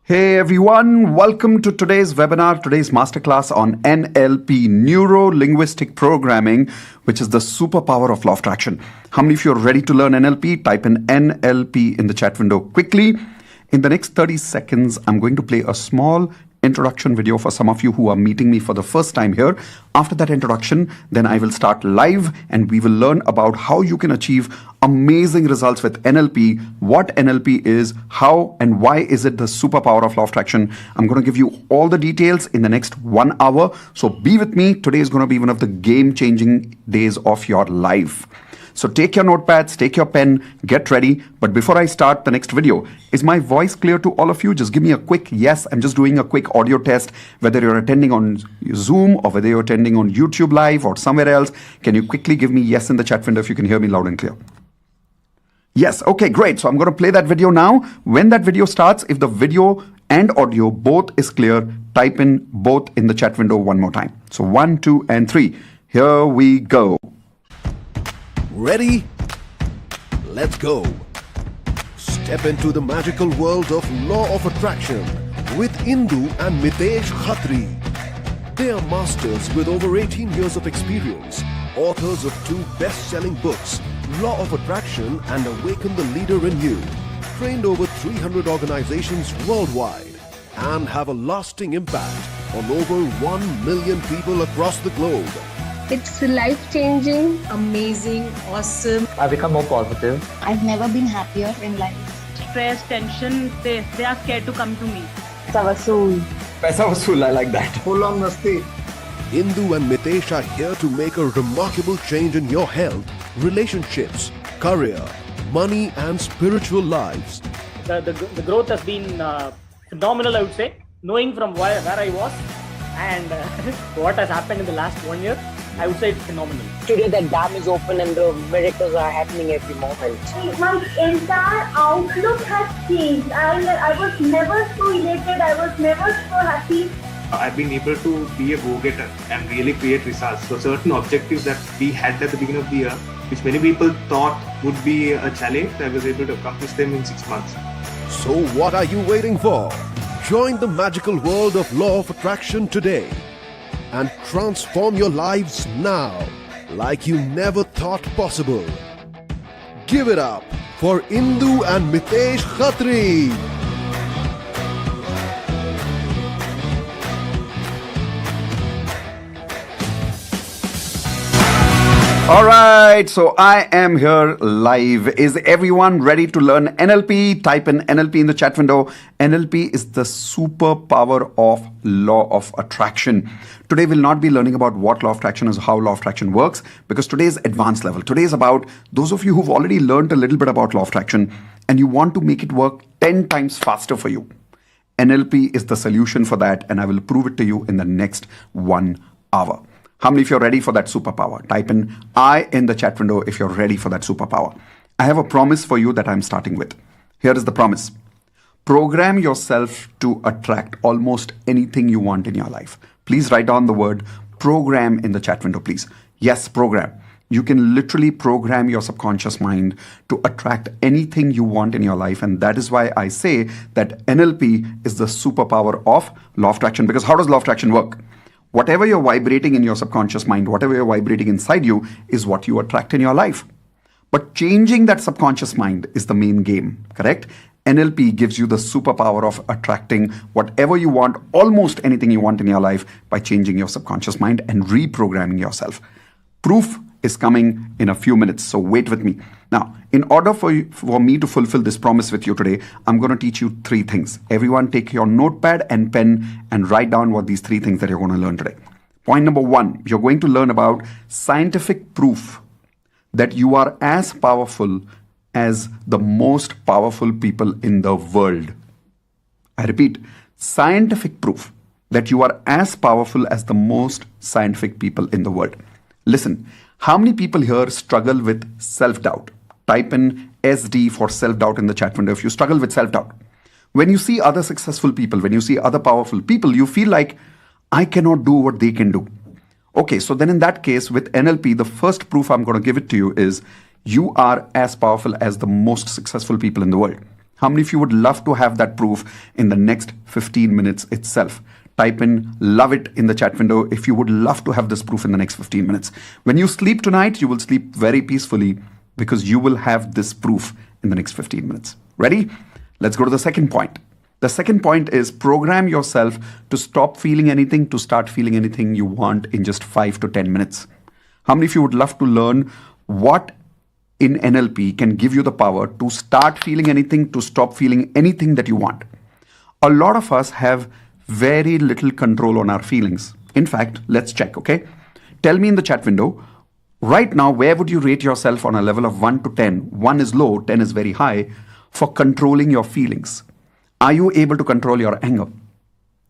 Hey everyone, welcome to today's webinar, today's masterclass on NLP, Neuro-Linguistic Programming, which is the superpower of law of attraction. How many of you are ready to learn NLP? Type in NLP in the chat window quickly. In the next 30 seconds, I'm going to play a small introduction video for some of you who are meeting me for the first time here. After that introduction, then I will start live and we will learn about how you can achieve amazing results with NLP, what NLP is, how and why is it the superpower of law of attraction. I'm going to give you all the details in the next 1 hour. So be with me. Today is going to be one of the game-changing days of your life. So take your notepads, take your pen, get ready. But before I start the next video, is my voice clear to all of you? Just give me a quick yes. I'm just doing a quick audio test. Whether you're attending on Zoom or whether you're attending on YouTube Live or somewhere else, can you quickly give me yes in the chat window if you can hear me loud and clear? Yes, okay, great. So I'm going to play that video now. When that video starts, if the video and audio both is clear, type in both in the chat window one more time. So 1, 2, and 3. Here we go. Ready? Let's go. Step into the magical world of law of attraction with Indu and Mitesh Khatri. They are masters with over 18 years of experience, authors of 2 best-selling books, Law of Attraction and Awaken the Leader in You, trained over 300 organizations worldwide, and have a lasting impact on over 1 million people across the globe. It's life-changing, amazing, awesome. I've become more positive. I've never been happier in life. Stress, tension, they are scared to come to me. Paisa vasool, I like that. Full on masti. Indu and Mitesh are here to make a remarkable change in your health, relationships, career, money and spiritual lives. The growth has been phenomenal, I would say. Knowing from where I was and what has happened in the last 1 year, I would say it's phenomenal. Today the dam is open and the miracles are happening every moment. My entire outlook has changed. I was never so elated. I was never so happy. I've been able to be a go-getter and really create results. So certain objectives that we had at the beginning of the year, which many people thought would be a challenge, I was able to accomplish them in 6 months. So what are you waiting for? Join the magical world of law of attraction today and transform your lives now like you never thought possible. Give it up for Indu and Mitesh Khatri. All right, so I am here live. Is everyone ready to learn NLP? Type in NLP in the chat window. NLP is the superpower of law of attraction. Today we'll not be learning about what law of attraction is, how law of attraction works, because today is advanced level. Today is about those of you who've already learned a little bit about law of attraction and you want to make it work 10 times faster for you. NLP is the solution for that, and I will prove it to you in the next 1 hour. How many of you are ready for that superpower? Type in I in the chat window if you're ready for that superpower. I have a promise for you that I'm starting with. Here is the promise. Program yourself to attract almost anything you want in your life. Please write down the word program in the chat window, please. Yes, program. You can literally program your subconscious mind to attract anything you want in your life. And that is why I say that NLP is the superpower of law of attraction. Because how does law of attraction work? Whatever you're vibrating in your subconscious mind, whatever you're vibrating inside you is what you attract in your life. But changing that subconscious mind is the main game, correct? NLP gives you the superpower of attracting whatever you want, almost anything you want in your life by changing your subconscious mind and reprogramming yourself. Proof is coming in a few minutes, so wait with me. Now, in order for me to fulfill this promise with you today, I'm going to teach you 3 things. Everyone take your notepad and pen and write down what these 3 things that you're going to learn today. Point number 1, you're going to learn about scientific proof that you are as powerful as the most powerful people in the world. I repeat, scientific proof that you are as powerful as the most scientific people in the world. Listen, how many people here struggle with self-doubt? Type in SD for self-doubt in the chat window if you struggle with self-doubt. When you see other successful people, when you see other powerful people, you feel like, I cannot do what they can do. Okay, so then in that case, with NLP, the first proof I'm going to give it to you is you are as powerful as the most successful people in the world. How many of you would love to have that proof in the next 15 minutes itself? Type in love it in the chat window if you would love to have this proof in the next 15 minutes. When you sleep tonight, you will sleep very peacefully because you will have this proof in the next 15 minutes. Ready? Let's go to the second point. The second point is program yourself to stop feeling anything, to start feeling anything you want in just 5 to 10 minutes. How many of you would love to learn what in NLP can give you the power to start feeling anything, to stop feeling anything that you want? A lot of us have very little control on our feelings. In fact, let's check, okay? Tell me in the chat window, right now, where would you rate yourself on a level of 1 to 10? 1 is low, 10 is very high, for controlling your feelings. Are you able to control your anger?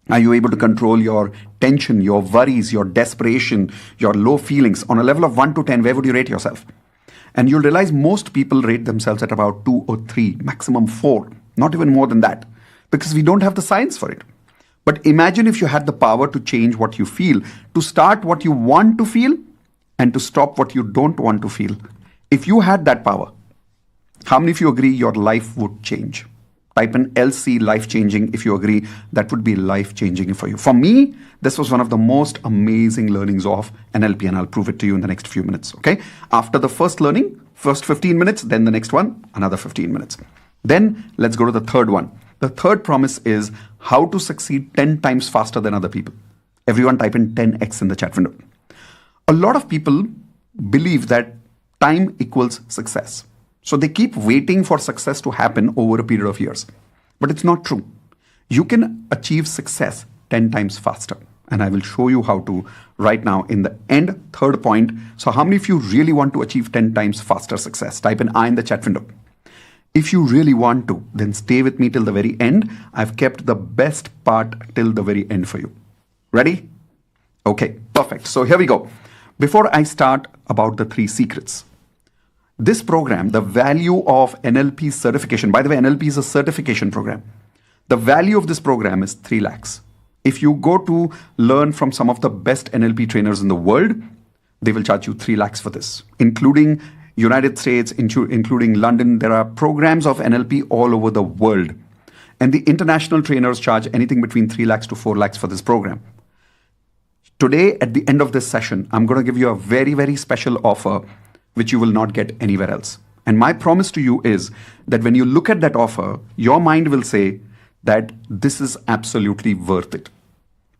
Are you able to control your tension, your worries, your desperation, your low feelings? On a level of 1 to 10, where would you rate yourself? And you'll realize most people rate themselves at about 2 or 3, maximum 4, not even more than that, because we don't have the science for it. But imagine if you had the power to change what you feel, to start what you want to feel, and to stop what you don't want to feel. If you had that power, how many of you agree your life would change? Type in LC, life-changing, if you agree that would be life-changing for you. For me, this was one of the most amazing learnings of NLP, and I'll prove it to you in the next few minutes, okay? After the first learning, first 15 minutes, then the next one, another 15 minutes. Then let's go to the third one. The third promise is how to succeed 10 times faster than other people. Everyone type in 10x in the chat window. A lot of people believe that time equals success. So they keep waiting for success to happen over a period of years. But it's not true. You can achieve success 10 times faster. And I will show you how to right now in the end, third point. So how many of you really want to achieve 10 times faster success? Type in I in the chat window. If you really want to, then stay with me till the very end. I've kept the best part till the very end for you. Ready? Okay, perfect. So here we go. Before I start about the 3 secrets, this program, the value of NLP certification, by the way, NLP is a certification program. The value of this program is 3 lakhs. If you go to learn from some of the best NLP trainers in the world, they will charge you 3 lakhs for this, including United States, including London. There are programs of NLP all over the world. And the international trainers charge anything between 3 lakhs to 4 lakhs for this program. Today, at the end of this session, I'm going to give you a very, very special offer, which you will not get anywhere else. And my promise to you is that when you look at that offer, your mind will say that this is absolutely worth it.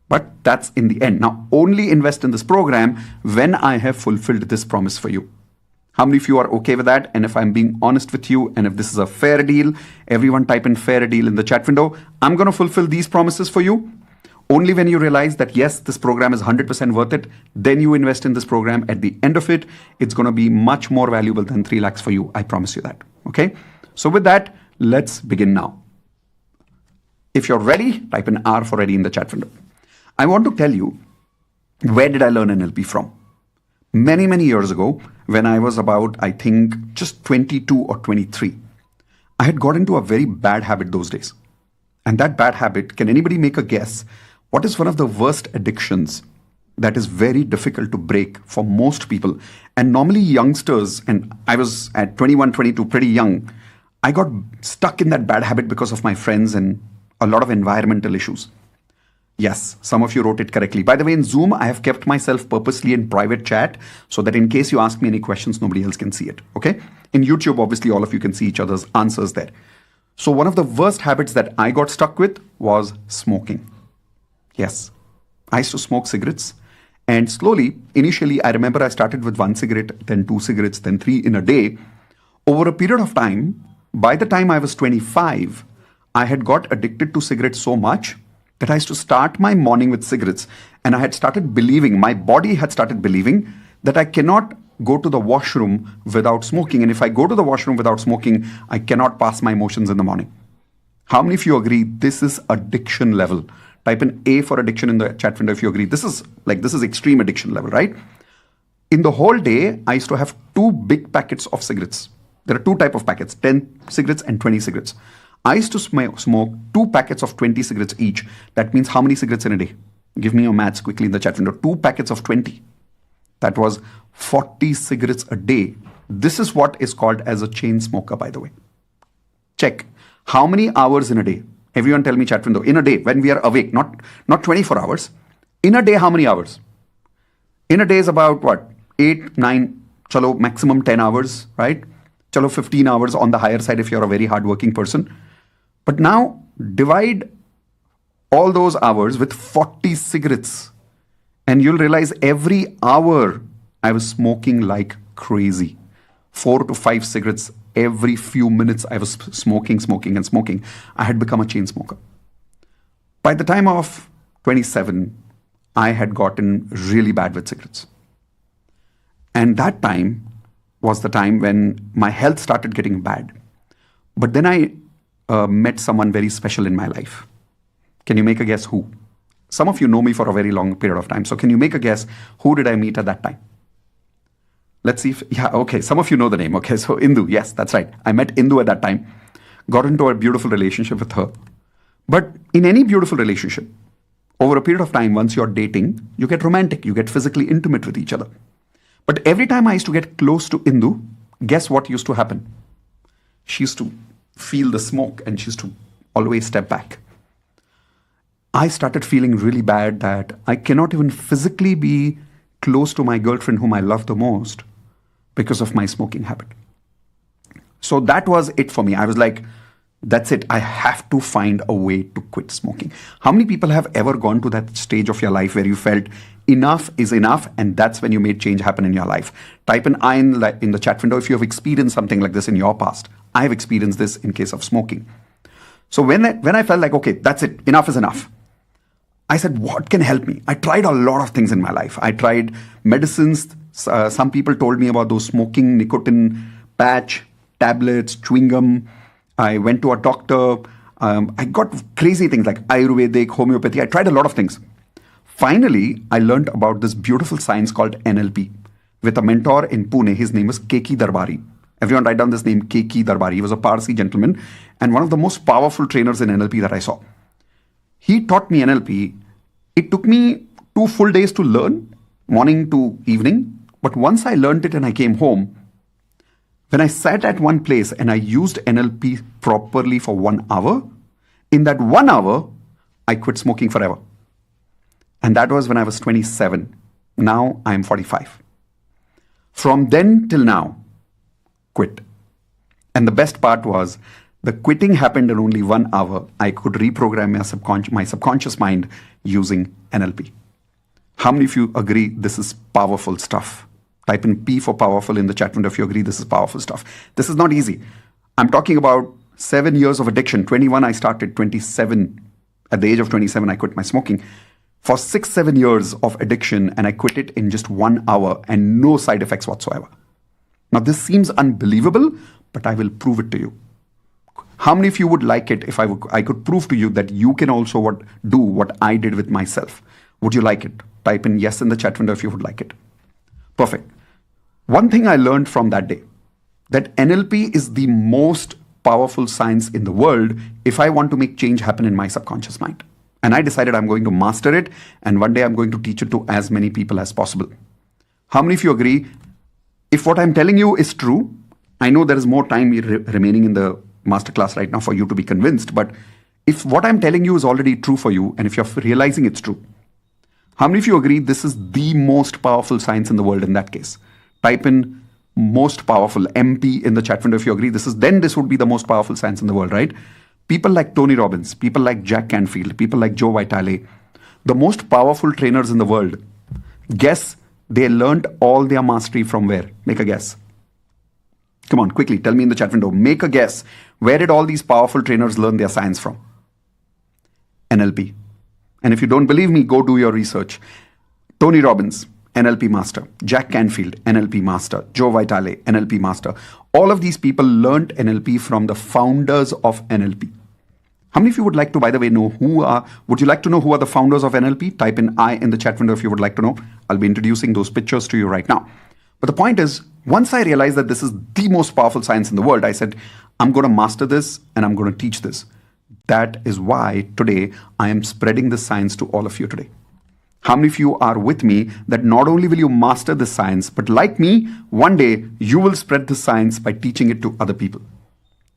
But that's in the end. Now, only invest in this program when I have fulfilled this promise for you. How many of you are okay with that? And if I'm being honest with you, and if this is a fair deal, everyone type in fair deal in the chat window. I'm going to fulfill these promises for you. Only when you realize that, yes, this program is 100% worth it, then you invest in this program. At the end of it, it's going to be much more valuable than 3 lakhs for you. I promise you that. Okay. So with that, let's begin now. If you're ready, type in R for ready in the chat window. I want to tell you, where did I learn NLP from? Many, many years ago, when I was about, I think, just 22 or 23, I had got into a very bad habit those days. And that bad habit, can anybody make a guess? What is one of the worst addictions that is very difficult to break for most people? And normally youngsters, and I was at 21, 22, pretty young, I got stuck in that bad habit because of my friends and a lot of environmental issues. Yes, some of you wrote it correctly. By the way, in Zoom, I have kept myself purposely in private chat so that in case you ask me any questions, nobody else can see it. Okay? In YouTube, obviously, all of you can see each other's answers there. So one of the worst habits that I got stuck with was smoking. Yes, I used to smoke cigarettes. And slowly, initially, I remember I started with 1 cigarette, then 2 cigarettes, then 3 in a day. Over a period of time, by the time I was 25, I had got addicted to cigarettes so much that I used to start my morning with cigarettes. And I had started believing, my body had started believing that I cannot go to the washroom without smoking. And if I go to the washroom without smoking, I cannot pass my motions in the morning. How many of you agree this is addiction level? Type in A for addiction in the chat window if you agree. This is extreme addiction level, right? In the whole day, I used to have 2 big packets of cigarettes. There are 2 types of packets, 10 cigarettes and 20 cigarettes. I used to smoke 2 packets of 20 cigarettes each. That means how many cigarettes in a day? Give me your maths quickly in the chat window. 2 packets of 20. That was 40 cigarettes a day. This is what is called as a chain smoker, by the way. Check. How many hours in a day? Everyone tell me, chat window. In a day, when we are awake, not 24 hours. In a day, how many hours? In a day is about what? 8, 9, chalo, maximum 10 hours, right? Chalo, 15 hours on the higher side if you're a very hardworking person. But now, divide all those hours with 40 cigarettes. And you'll realize every hour I was smoking like crazy. 4 to 5 cigarettes every few minutes I was smoking. I had become a chain smoker. By the time of 27, I had gotten really bad with cigarettes. And that time was the time when my health started getting bad. But then I met someone very special in my life. Can you make a guess who? Some of you know me for a very long period of time. So can you make a guess who did I meet at that time? Let's see if, okay, some of you know the name. Okay, so Indu, yes, that's right. I met Indu at that time, got into a beautiful relationship with her. But in any beautiful relationship, over a period of time, once you're dating, you get romantic, you get physically intimate with each other. But every time I used to get close to Indu, guess what used to happen? She used to feel the smoke and she used to always step back. I started feeling really bad that I cannot even physically be close to my girlfriend whom I love the most because of my smoking habit. So that was it for me. I was like, that's it. I have to find a way to quit smoking. How many people have ever gone to that stage of your life where you felt enough is enough and that's when you made change happen in your life? Type an I in the chat window if you have experienced something like this in your past. I have experienced this in case of smoking. So when I felt like, okay, that's it, enough is enough, I said, what can help me? I tried a lot of things in my life. I tried medicines. Some people told me about those smoking nicotine patch, tablets, chewing gum. I went to a doctor. I got crazy things like Ayurvedic, homeopathy. I tried a lot of things. Finally, I learned about this beautiful science called NLP with a mentor in Pune. His name was Keki Darbari. Everyone write down this name, Keki Darbari. He was a Parsi gentleman and one of the most powerful trainers in NLP that I saw. He taught me NLP. It took me 2 full days to learn, morning to evening. But once I learned it and I came home, when I sat at one place and I used NLP properly for 1 hour, in that 1 hour, I quit smoking forever. And that was when I was 27. Now I am 45. From then till now, quit. And the best part was, the quitting happened in only 1 hour. I could reprogram my subconscious mind using NLP. How many of you agree this is powerful stuff? Type in P for powerful in the chat window if you agree this is powerful stuff. This is not easy. I'm talking about 7 years of addiction. 21 I started, 27. At the age of 27 I quit my smoking. For 6-7 years of addiction and I quit it in just 1 hour and no side effects whatsoever. Now this seems unbelievable, but I will prove it to you. How many of you would like it if I could prove to you that you can also do what I did with myself? Would you like it? Type in yes in the chat window if you would like it. Perfect. One thing I learned from that day, that NLP is the most powerful science in the world if I want to make change happen in my subconscious mind. And I decided I'm going to master it and one day I'm going to teach it to as many people as possible. How many of you agree? If what I'm telling you is true, I know there is more time remaining in the masterclass right now for you to be convinced, but if what I'm telling you is already true for you and if you're realizing it's true, how many of you agree this is the most powerful science in the world in that case? Type in most powerful, MP in the chat window if you agree. This would be the most powerful science in the world, right? People like Tony Robbins, people like Jack Canfield, people like Joe Vitale, the most powerful trainers in the world. Guess they learned all their mastery from where? Make a guess. Come on, quickly, tell me in the chat window. Make a guess. Where did all these powerful trainers learn their science from? NLP. And if you don't believe me, go do your research. Tony Robbins, NLP master. Jack Canfield, NLP master. Joe Vitale, NLP master. All of these people learned NLP from the founders of NLP. How many of you would like to, by the way, would you like to know who are the founders of NLP? Type in I in the chat window if you would like to know. I'll be introducing those pictures to you right now. But the point is, once I realized that this is the most powerful science in the world, I said, I'm going to master this and I'm going to teach this. That is why today I am spreading this science to all of you today. How many of you are with me that not only will you master this science, but like me, one day you will spread this science by teaching it to other people?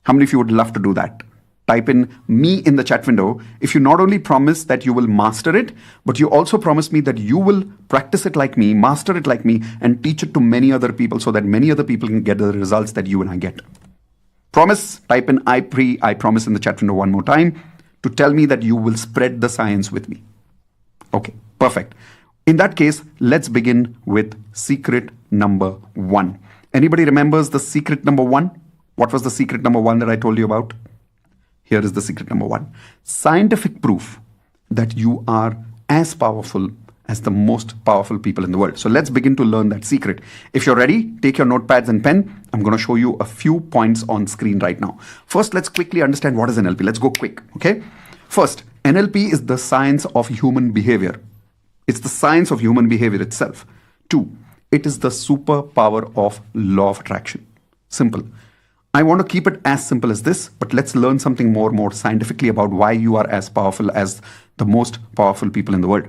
How many of you would love to do that? type in me in the chat window if you not only promise that you will master it, but you also promise me that you will practice it like me, master it like me, and teach it to many other people so that many other people can get the results that you and I get. Promise, type in I promise in the chat window one more time to tell me that you will spread the science with me. Okay, perfect. In that case, let's begin with secret number 1. Anybody remembers the secret number 1? What was the secret number 1 that I told you about? Here is the secret number 1. Scientific proof that you are as powerful as the most powerful people in the world. So let's begin to learn that secret. If you're ready, take your notepads and pen. I'm going to show you a few points on screen right now. First, let's quickly understand what is NLP. Let's go quick, okay? First, NLP is the science of human behavior. It's the science of human behavior itself. 2, it is the superpower of law of attraction. Simple. I want to keep it as simple as this, but let's learn something more scientifically about why you are as powerful as the most powerful people in the world.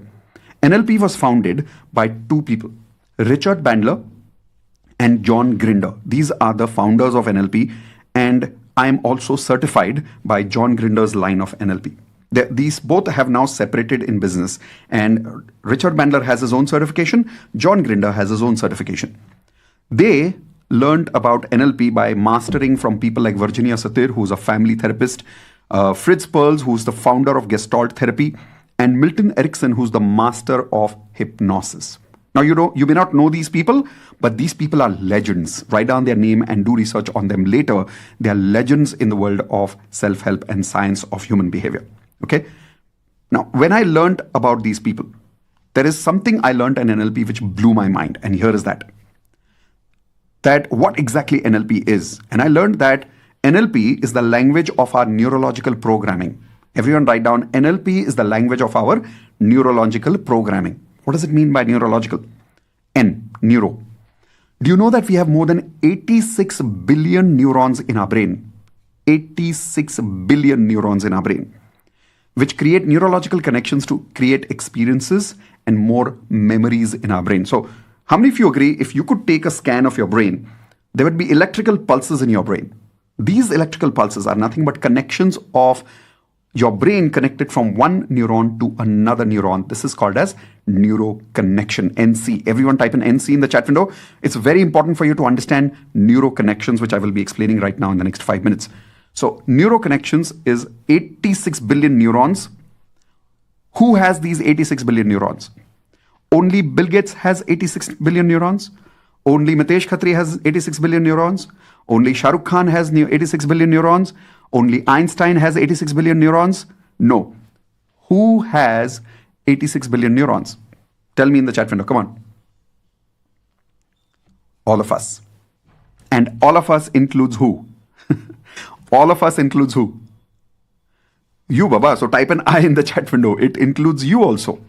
NLP was founded by 2 people, Richard Bandler and John Grinder. These are the founders of NLP, and I am also certified by John Grinder's line of NLP. These both have now separated in business, and Richard Bandler has his own certification, John Grinder has his own certification. They learned about NLP by mastering from people like Virginia Satir, who's a family therapist, Fritz Perls, who's the founder of Gestalt therapy, and Milton Erickson, who's the master of hypnosis. Now, you may not know these people, but these people are legends. Write down their name and do research on them later. They are legends in the world of self-help and science of human behavior. Okay? Now, when I learned about these people, there is something I learned in NLP which blew my mind, and here is that what exactly NLP is. And I learned that NLP is the language of our neurological programming. Everyone write down, NLP is the language of our neurological programming. What does it mean by neurological? N, neuro. Do you know that we have more than 86 billion neurons in our brain? 86 billion neurons in our brain, which create neurological connections to create experiences and more memories in our brain. So, how many of you agree if you could take a scan of your brain, there would be electrical pulses in your brain? These electrical pulses are nothing but connections of your brain connected from one neuron to another neuron. This is called as neuroconnection, NC. Everyone type in NC in the chat window. It's very important for you to understand neuroconnections, which I will be explaining right now in the next 5 minutes. So neuroconnections is 86 billion neurons. Who has these 86 billion neurons? Only Bill Gates has 86 billion neurons. Only Mitesh Khatri has 86 billion neurons. Only Shah Rukh Khan has 86 billion neurons. Only Einstein has 86 billion neurons. No. Who has 86 billion neurons? Tell me in the chat window. Come on. All of us. And all of us includes who? All of us includes who? You, Baba. So type an I in the chat window. It includes you also.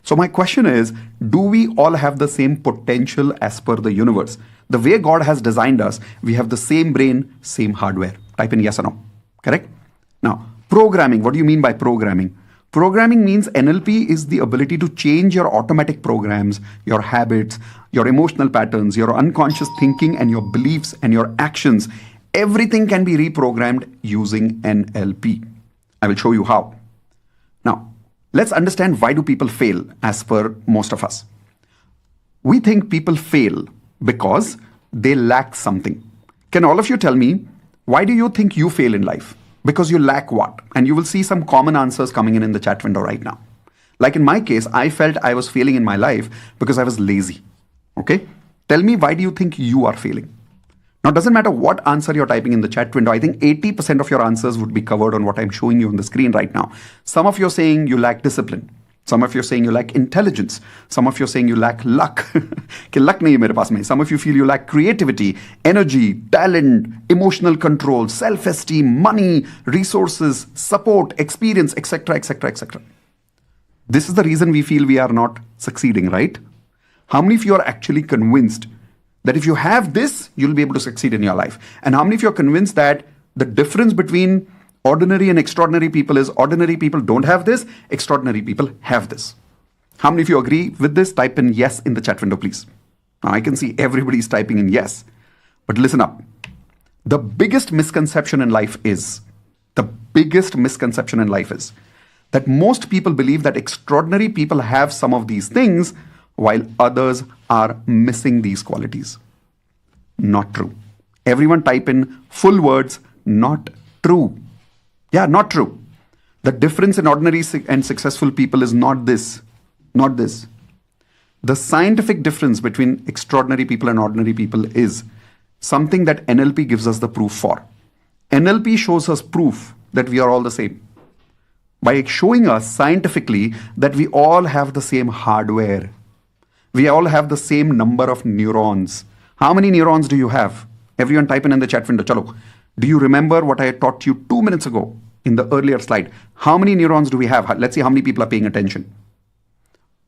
So my question is, do we all have the same potential as per the universe? The way God has designed us, we have the same brain, same hardware. Type in yes or no. Correct? Now, programming. What do you mean by programming? Programming means NLP is the ability to change your automatic programs, your habits, your emotional patterns, your unconscious thinking and your beliefs and your actions. Everything can be reprogrammed using NLP. I will show you how. Now, let's understand why do people fail as per most of us. We think people fail because they lack something. Can all of you tell me, why do you think you fail in life? Because you lack what? And you will see some common answers coming in the chat window right now. Like in my case, I felt I was failing in my life because I was lazy. Okay? Tell me, why do you think you are failing? Now, it doesn't matter what answer you're typing in the chat window. I think 80% of your answers would be covered on what I'm showing you on the screen right now. Some of you are saying you lack discipline. Some of you are saying you lack intelligence. Some of you are saying you lack luck. Luck nahi hai mere paas mein. Some of you feel you lack creativity, energy, talent, emotional control, self-esteem, money, resources, support, experience, etc., etc., etc. This is the reason we feel we are not succeeding, right? How many of you are actually convinced that if you have this, you'll be able to succeed in your life? And how many of you are convinced that the difference between ordinary and extraordinary people is ordinary people don't have this, extraordinary people have this? How many of you agree with this? Type in yes in the chat window, please. Now, I can see everybody's typing in yes. But listen up. The biggest misconception in life is The biggest misconception in life is that most people believe that extraordinary people have some of these things while others are missing these qualities. Not true. Everyone type in full words, not true. Yeah, not true. The difference in ordinary and successful people is not this. Not this. The scientific difference between extraordinary people and ordinary people is something that NLP gives us the proof for. NLP shows us proof that we are all the same by showing us scientifically that we all have the same hardware. We all have the same number of neurons. How many neurons do you have? Everyone type in the chat window. Chalo. Do you remember what I taught you 2 minutes ago in the earlier slide? How many neurons do we have? Let's see how many people are paying attention.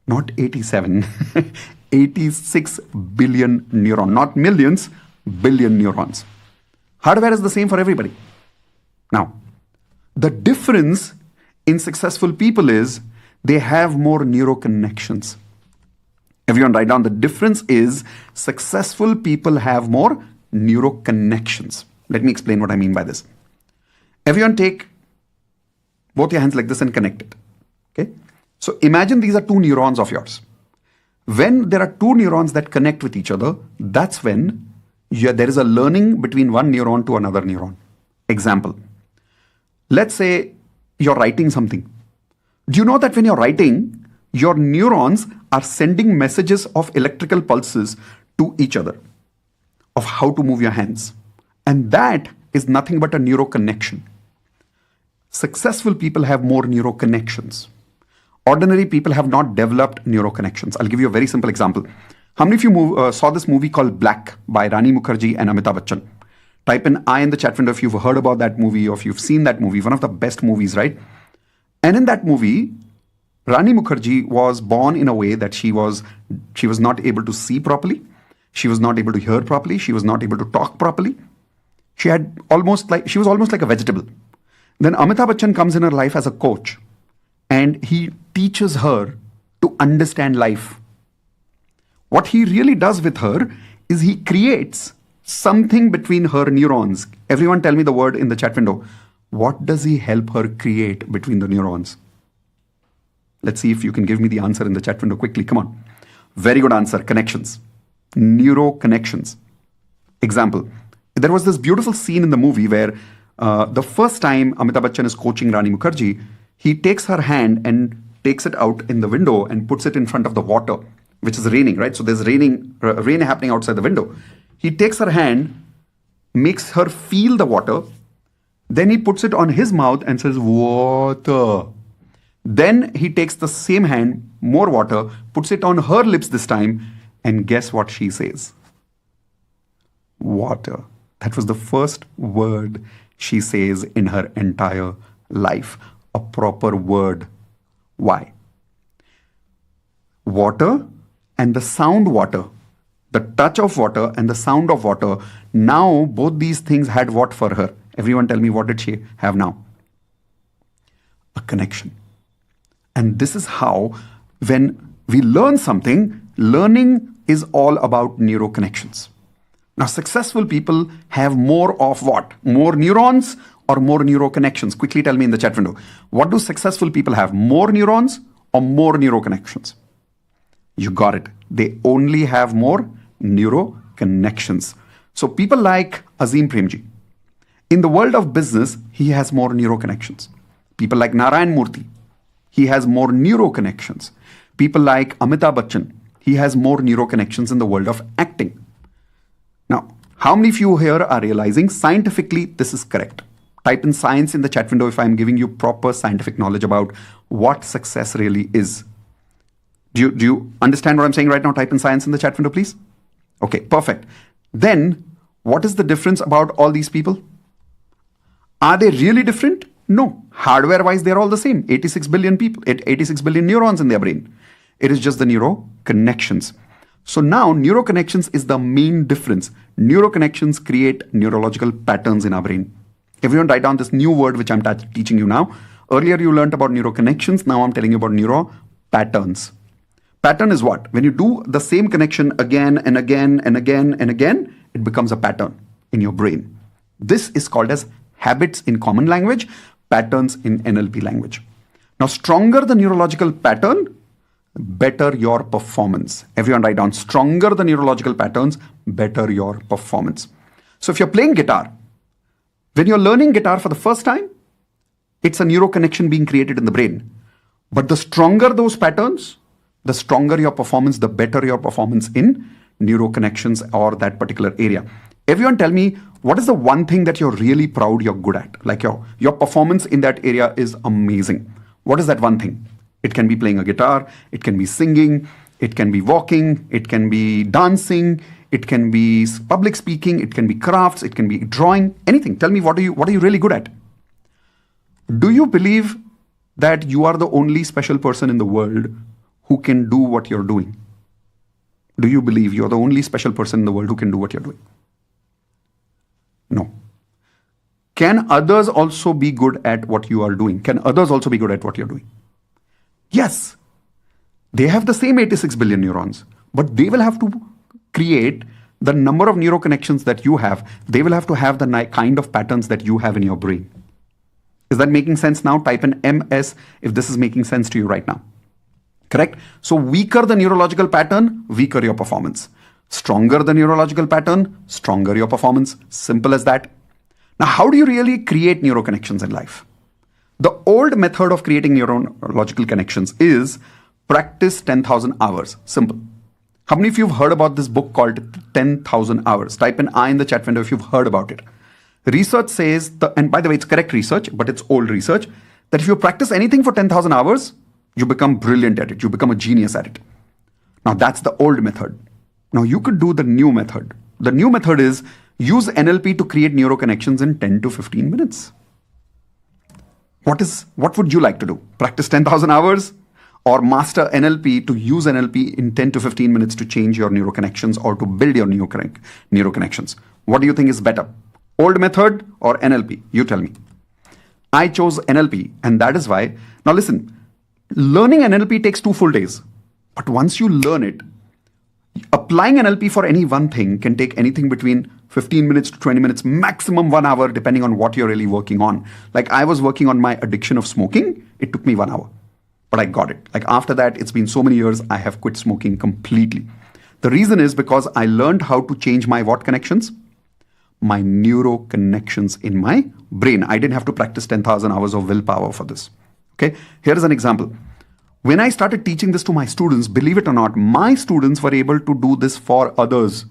Not 87, 86 billion neurons. Not millions, billion neurons. Hardware is the same for everybody. Now, the difference in successful people is they have more neuroconnections. Everyone write down, the difference is successful people have more neuroconnections. Let me explain what I mean by this. Everyone take both your hands like this and connect it. Okay? So imagine these are two neurons of yours. When there are two neurons that connect with each other, that's when there is a learning between one neuron to another neuron. Example. Let's say you're writing something. Do you know that when you're writing, your neurons are sending messages of electrical pulses to each other of how to move your hands? And that is nothing but a neuroconnection. Successful people have more neuroconnections. Ordinary people have not developed neuroconnections. I'll give you a very simple example. How many of you saw this movie called Black by Rani Mukherjee and Amitabh Bachchan? Type in I in the chat window if you've heard about that movie or if you've seen that movie. One of the best movies, right? And in that movie, Rani Mukherjee was born in a way that she was not able to see properly. She was not able to hear properly. She was not able to talk properly. She was almost like a vegetable. Then Amitabh Bachchan comes in her life as a coach and he teaches her to understand life. What he really does with her is he creates something between her neurons. Everyone tell me the word in the chat window. What does he help her create between the neurons? Let's see if you can give me the answer in the chat window quickly. Come on. Very good answer. Connections. Neuroconnections. Example. There was this beautiful scene in the movie where the first time Amitabh Bachchan is coaching Rani Mukherjee, he takes her hand and takes it out in the window and puts it in front of the water, which is raining, right? So there's rain happening outside the window. He takes her hand, makes her feel the water, then he puts it on his mouth and says, water. Then he takes the same hand, more water, puts it on her lips this time, and guess what she says? Water. That was the first word she says in her entire life. A proper word. Why? Water and the sound water, the touch of water and the sound of water, now both these things had what for her? Everyone tell me, what did she have now? A connection. And this is how, when we learn something, learning is all about neuroconnections. Now, successful people have more of what? More neurons or more neuroconnections? Quickly tell me in the chat window. What do successful people have? More neurons or more neuroconnections? You got it. They only have more neuroconnections. So people like Azim Premji. In the world of business, he has more neuroconnections. People like Narayan Murthy. He has more neuroconnections. People like Amitabh Bachchan. He has more neuroconnections in the world of acting. Now, how many of you here are realizing scientifically this is correct? Type in science in the chat window if I'm giving you proper scientific knowledge about what success really is. Do you understand what I'm saying right now? Type in science in the chat window, please. Okay, perfect. Then, what is the difference about all these people? Are they really different? No. Hardware-wise, they're all the same. 86 billion people, 86 billion neurons in their brain. It is just the neuroconnections. So now, neuroconnections is the main difference. Neuroconnections create neurological patterns in our brain. Everyone write down this new word which I'm teaching you now. Earlier you learned about neuroconnections. Now I'm telling you about neuropatterns. Pattern is what? When you do the same connection again and again and again and again, it becomes a pattern in your brain. This is called as Habits in common language, patterns in NLP language. Now, stronger the neurological pattern, better your performance. Everyone write down, stronger the neurological patterns, better your performance. So if you're playing guitar, when you're learning guitar for the first time, it's a neuro connection being created in the brain. But the stronger those patterns, the stronger your performance, the better your performance in neuro connections or that particular area. Everyone tell me, what is the one thing that you're really proud you're good at? Like your performance in that area is amazing. What is that one thing? It can be playing a guitar, it can be singing, it can be walking, it can be dancing, it can be public speaking, it can be crafts, it can be drawing, anything. Tell me, what are you really good at? Do you believe that you are the only special person in the world who can do what you're doing? Do you believe you're the only special person in the world who can do what you're doing? No. Can others also be good at what you are doing? Can others also be good at what you're doing? Yes. They have the same 86 billion neurons, but they will have to create the number of neuro connections that you have. They will have to have the kind of patterns that you have in your brain. Is that making sense now? Type in MS if this is making sense to you right now. Correct? So weaker the neurological pattern, weaker your performance. Stronger the neurological pattern, stronger your performance. Simple as that. Now, how do you really create neuro connections in life? The old method of creating neurological connections is practice 10,000 hours. Simple. How many of you have heard about this book called 10,000 Hours? Type in I in the chat window if you've heard about it. Research says, and by the way, it's correct research, but it's old research, that if you practice anything for 10,000 hours, you become brilliant at it. You become a genius at it. Now, that's the old method. Now, you could do the new method. The new method is use NLP to create neuro connections in 10 to 15 minutes. What would you like to do? Practice 10,000 hours or master NLP to use NLP in 10 to 15 minutes to change your neuro connections or to build your neuro connections? What do you think is better? Old method or NLP? You tell me. I chose NLP, and that is why. Now listen, learning NLP takes 2 full days. But once you learn it, applying NLP for any one thing can take anything between 15 minutes to 20 minutes, maximum 1 hour, depending on what you're really working on. Like I was working on my addiction of smoking. It took me 1 hour, but I got it. Like after that, it's been so many years, I have quit smoking completely. The reason is because I learned how to change my what connections? My neuro connections in my brain. I didn't have to practice 10,000 hours of willpower for this. Okay, here is an example. When I started teaching this to my students, believe it or not, my students were able to do this for others.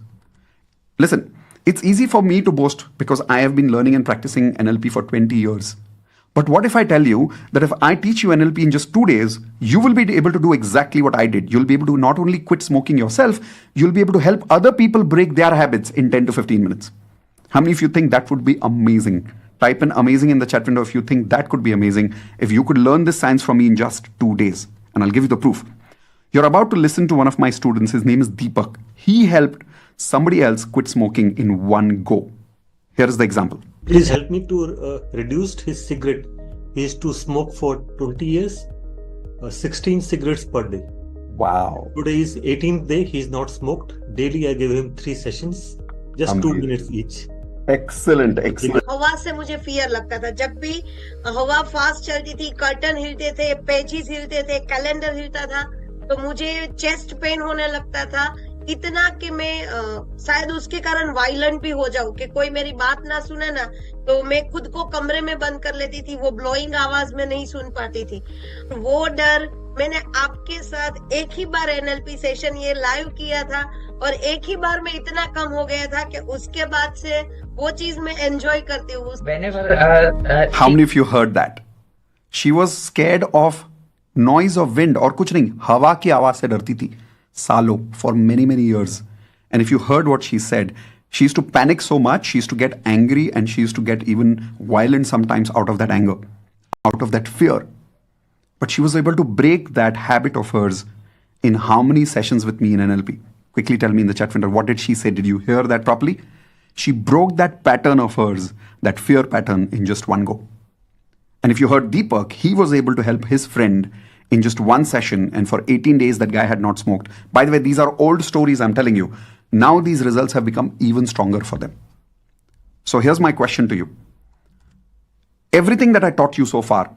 Listen, it's easy for me to boast because I have been learning and practicing NLP for 20 years. But what if I tell you that if I teach you NLP in just 2 days, you will be able to do exactly what I did. You'll be able to not only quit smoking yourself, you'll be able to help other people break their habits in 10 to 15 minutes. How many of you think that would be amazing? Type in amazing in the chat window if you think that could be amazing. If you could learn this science from me in just 2 days. And I'll give you the proof. You're about to listen to one of my students. His name is Deepak. He helped somebody else quit smoking in 1 go. Here is the example. Please help me to reduce his cigarette. He used to smoke for 20 years, 16 cigarettes per day. Wow. Today is 18th day. He's not smoked. Daily I give him 3 sessions, just 2 minutes each. Excellent, excellent. हवा से मुझे fear लगता था. जब भी हवा fast चलती थी, कर्टन हिलते थे, पेजेस हिलते थे, कैलेंडर हिलता था, तो मुझे चेस्ट पेन होने लगता था. इतना कि मैं शायद उसके कारण वायलेंट भी हो जाऊं कि कोई मेरी बात ना सुने ना, तो मैं खुद को कमरे में बंद कर लेती थी. वो ब्लोइंग आवाज में नहीं सुन पाती थी. वो डर मैंने आपके साथ एक ही बार एनएलपी सेशन ये लाइव किया था और एक ही बार में इतना कम हो गया था कि उसके बाद से वो चीज मैं एंजॉय करती हूँ. How many of you heard that? She was scared of noise of wind और कुछ नहीं, हवा की आवाज से डरती थी सालों, for many years. And if you heard what she said, she used to panic so much, she used to get angry, and she used to get even violent sometimes out of that anger, out of that fear. But she was able to break that habit of hers in how many sessions with me in NLP? Quickly tell me in the chat window, what did she say? Did you hear that properly? She broke that pattern of hers, that fear pattern, in just 1 go. And if you heard Deepak, he was able to help his friend in just 1 session, and for 18 days that guy had not smoked. By the way, these are old stories, I'm telling you. Now these results have become even stronger for them. So here's my question to you. everything that I taught you so far,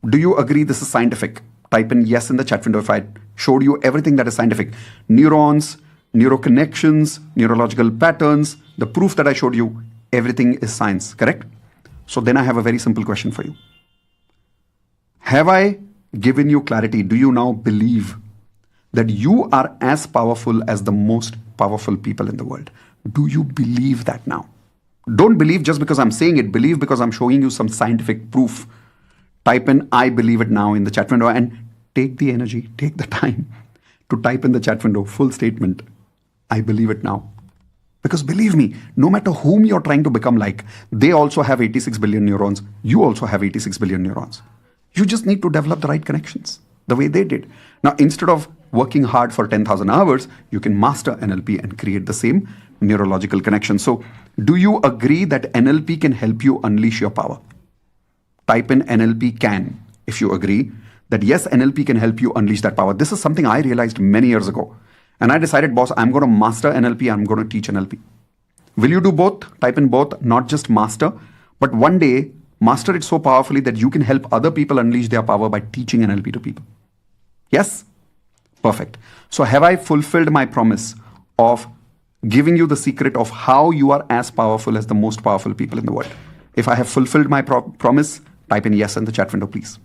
do you agree this is scientific? Type in yes in the chat window if I showed you everything that is scientific. Neurons, neuroconnections, neurological patterns, the proof that I showed you, everything is science, correct? So then I have a very simple question for you. Have I given you clarity? Do you now believe that you are as powerful as the most powerful people in the world? Do you believe that now? Don't believe just because I'm saying it. Believe because I'm showing you some scientific proof. Type in I believe it now in the chat window and take the energy, take the time to type in the chat window full statement. I believe it now. Because believe me, no matter whom you're trying to become like, they also have 86 billion neurons. You also have 86 billion neurons. You just need to develop the right connections the way they did. Now, instead of working hard for 10,000 hours, you can master NLP and create the same neurological connection. So, do you agree that NLP can help you unleash your power? Type in NLP can if you agree that yes, NLP can help you unleash that power. This is something I realized many years ago. And I decided, boss, I'm going to master NLP. I'm going to teach NLP. Will you do both? Type in both, not just master, but one day master it so powerfully that you can help other people unleash their power by teaching NLP to people. Yes? Perfect. So have I fulfilled my promise of giving you the secret of how you are as powerful as the most powerful people in the world? If I have fulfilled my promise, type in yes in the chat window, please.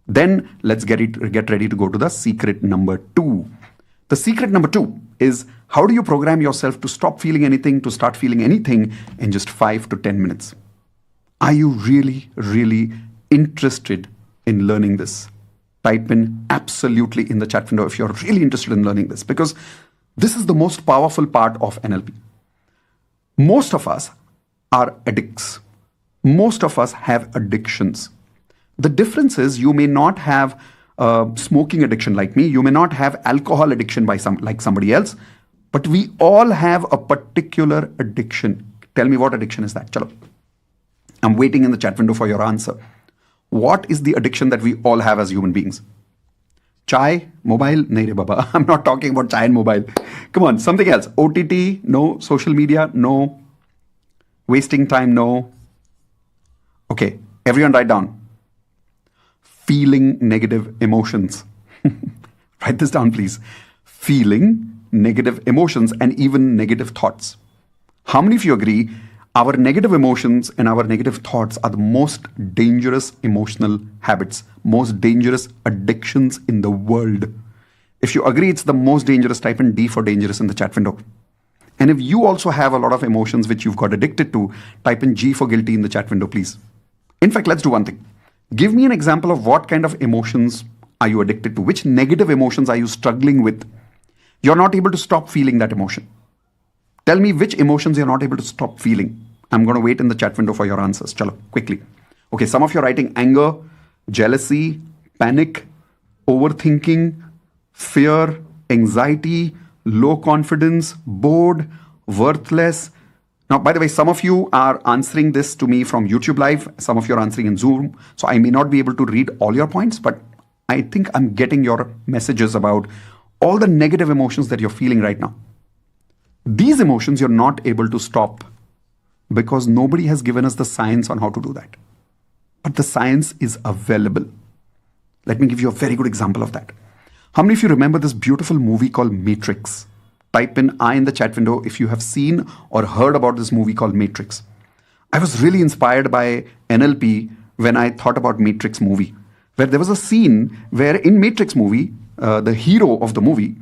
Then let's get ready to go to the secret number 2. The secret number 2 is how do you program yourself to stop feeling anything, to start feeling anything in just 5 to 10 minutes? Are you really, really interested in learning this? Type in absolutely in the chat window if you're really interested in learning this, because this is the most powerful part of NLP. Most of us are addicts. Most of us have addictions. The difference is you may not have smoking addiction like me. You may not have alcohol addiction like somebody else, but we all have a particular addiction. Tell me what addiction is that? Chalo. I'm waiting in the chat window for your answer. What is the addiction that we all have as human beings? Chai, mobile? Nahi re baba. I'm not talking about chai and mobile. Come on, something else. OTT? No. Social media? No. Wasting time? No. Okay, everyone write down. Feeling negative emotions. Write this down, please. Feeling negative emotions and even negative thoughts. How many of you agree our negative emotions and our negative thoughts are the most dangerous emotional habits, most dangerous addictions in the world? If you agree it's the most dangerous, type in D for dangerous in the chat window. And if you also have a lot of emotions which you've got addicted to, type in G for guilty in the chat window, please. In fact, let's do one thing. Give me an example of what kind of emotions are you addicted to? Which negative emotions are you struggling with? You're not able to stop feeling that emotion. Tell me which emotions you're not able to stop feeling. I'm going to wait in the chat window for your answers. Chalo, quickly. Okay, some of you are writing anger, jealousy, panic, overthinking, fear, anxiety, low confidence, bored, worthless. Now, by the way, some of you are answering this to me from YouTube Live. Some of you are answering in Zoom. So I may not be able to read all your points, but I think I'm getting your messages about all the negative emotions that you're feeling right now. These emotions you're not able to stop because nobody has given us the science on how to do that. But the science is available. Let me give you a very good example of that. How many of you remember this beautiful movie called Matrix? Type in I in the chat window if you have seen or heard about this movie called Matrix. I was really inspired by NLP when I thought about Matrix movie, where there was a scene where in Matrix movie, the hero of the movie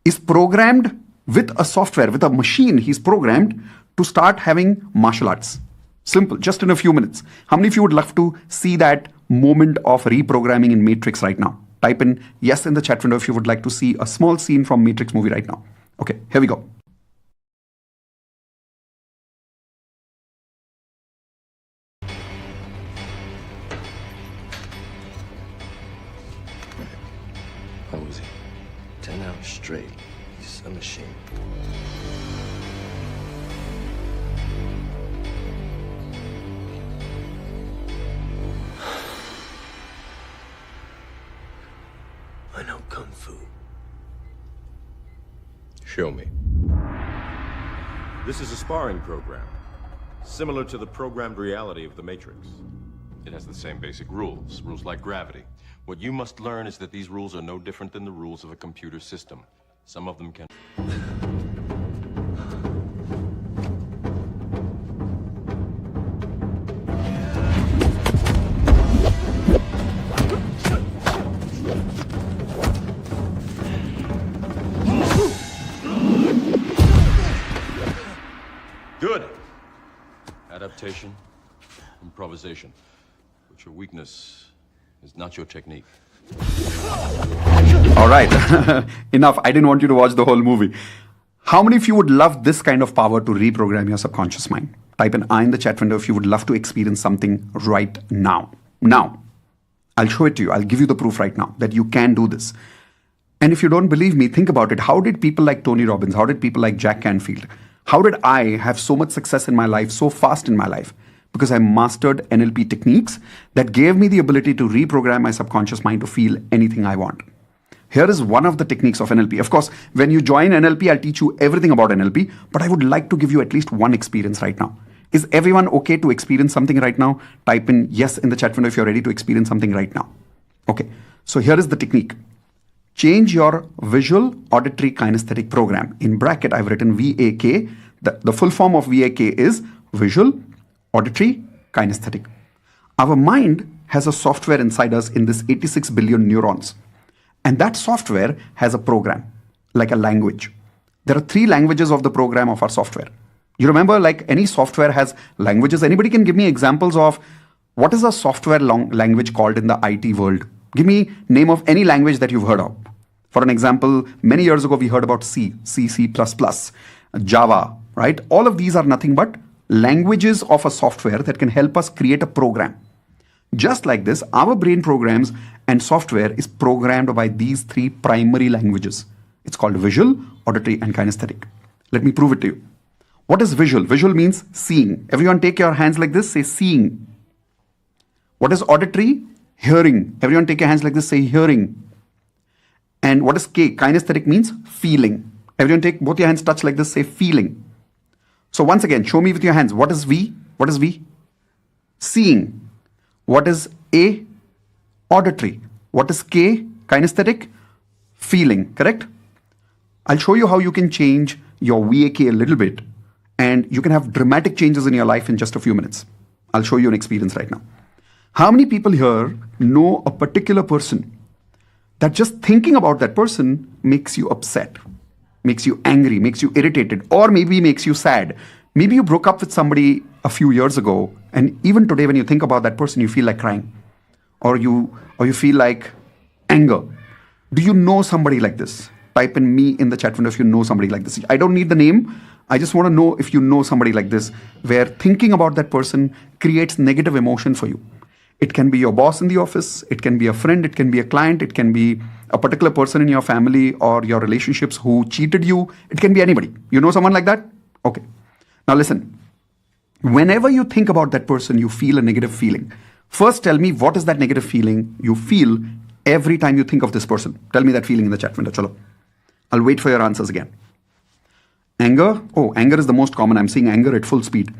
is programmed with a software, with a machine. He's programmed to start having martial arts. Simple, just in a few minutes. How many of you would love to see that moment of reprogramming in Matrix right now? Type in yes in the chat window if you would like to see a small scene from Matrix movie right now. Okay, here we go. How was he? 10 hours straight. He's a machine. I know Kung Fu. Show me. This is a sparring program, similar to the programmed reality of the Matrix. It has the same basic rules, rules like gravity. What you must learn is that these rules are no different than the rules of a computer system. Some of them can... Good. Adaptation, improvisation. But your weakness is not your technique. All right. Enough. I didn't want you to watch the whole movie. How many of you would love this kind of power to reprogram your subconscious mind? Type an I in the chat window if you would love to experience something right now. Now, I'll show it to you. I'll give you the proof right now that you can do this. And if you don't believe me, think about it. How did people like Tony Robbins, how did people like Jack Canfield, how did I have so much success in my life, so fast in my life? Because I mastered NLP techniques that gave me the ability to reprogram my subconscious mind to feel anything I want. Here is one of the techniques of NLP. Of course, when you join NLP, I'll teach you everything about NLP, but I would like to give you at least one experience right now. Is everyone okay to experience something right now? Type in yes in the chat window if you're ready to experience something right now. Okay, so here is the technique. Change your visual auditory kinesthetic program. In bracket, I've written VAK. The full form of VAK is visual auditory kinesthetic. Our mind has a software inside us in this 86 billion neurons. And that software has a program, like a language. There are 3 languages of the program of our software. You remember, like any software has languages. Anybody can give me examples of what is a software language called in the IT world? Give me name of any language that you've heard of. For an example, many years ago, we heard about C, C++, Java, right? All of these are nothing but languages of a software that can help us create a program. Just like this, our brain programs and software is programmed by these 3 primary languages. It's called visual, auditory, and kinesthetic. Let me prove it to you. What is visual? Visual means seeing. Everyone take your hands like this, say seeing. What is auditory? Hearing. Everyone take your hands like this, say hearing. And what is K? Kinesthetic means feeling. Everyone take both your hands, touch like this, say feeling. So once again, show me with your hands. What is V? What is V? Seeing. What is A? Auditory. What is K? Kinesthetic? Feeling. Correct? I'll show you how you can change your VAK a little bit and you can have dramatic changes in your life in just a few minutes. I'll show you an experience right now. How many people here know a particular person that just thinking about that person makes you upset, makes you angry, makes you irritated, or maybe makes you sad? Maybe you broke up with somebody a few years ago, and even today when you think about that person, you feel like crying, or you feel like anger. Do you know somebody like this? Type in me in the chat window if you know somebody like this. I don't need the name. I just want to know if you know somebody like this, where thinking about that person creates negative emotion for you. It can be your boss in the office, it can be a friend, it can be a client, it can be a particular person in your family or your relationships who cheated you. It can be anybody. You know someone like that? Okay. Now listen, whenever you think about that person, you feel a negative feeling. First tell me, what is that negative feeling you feel every time you think of this person? Tell me that feeling in the chat window. Chalo. I'll wait for your answers again. Anger. Oh, anger is the most common. I'm seeing anger at full speed.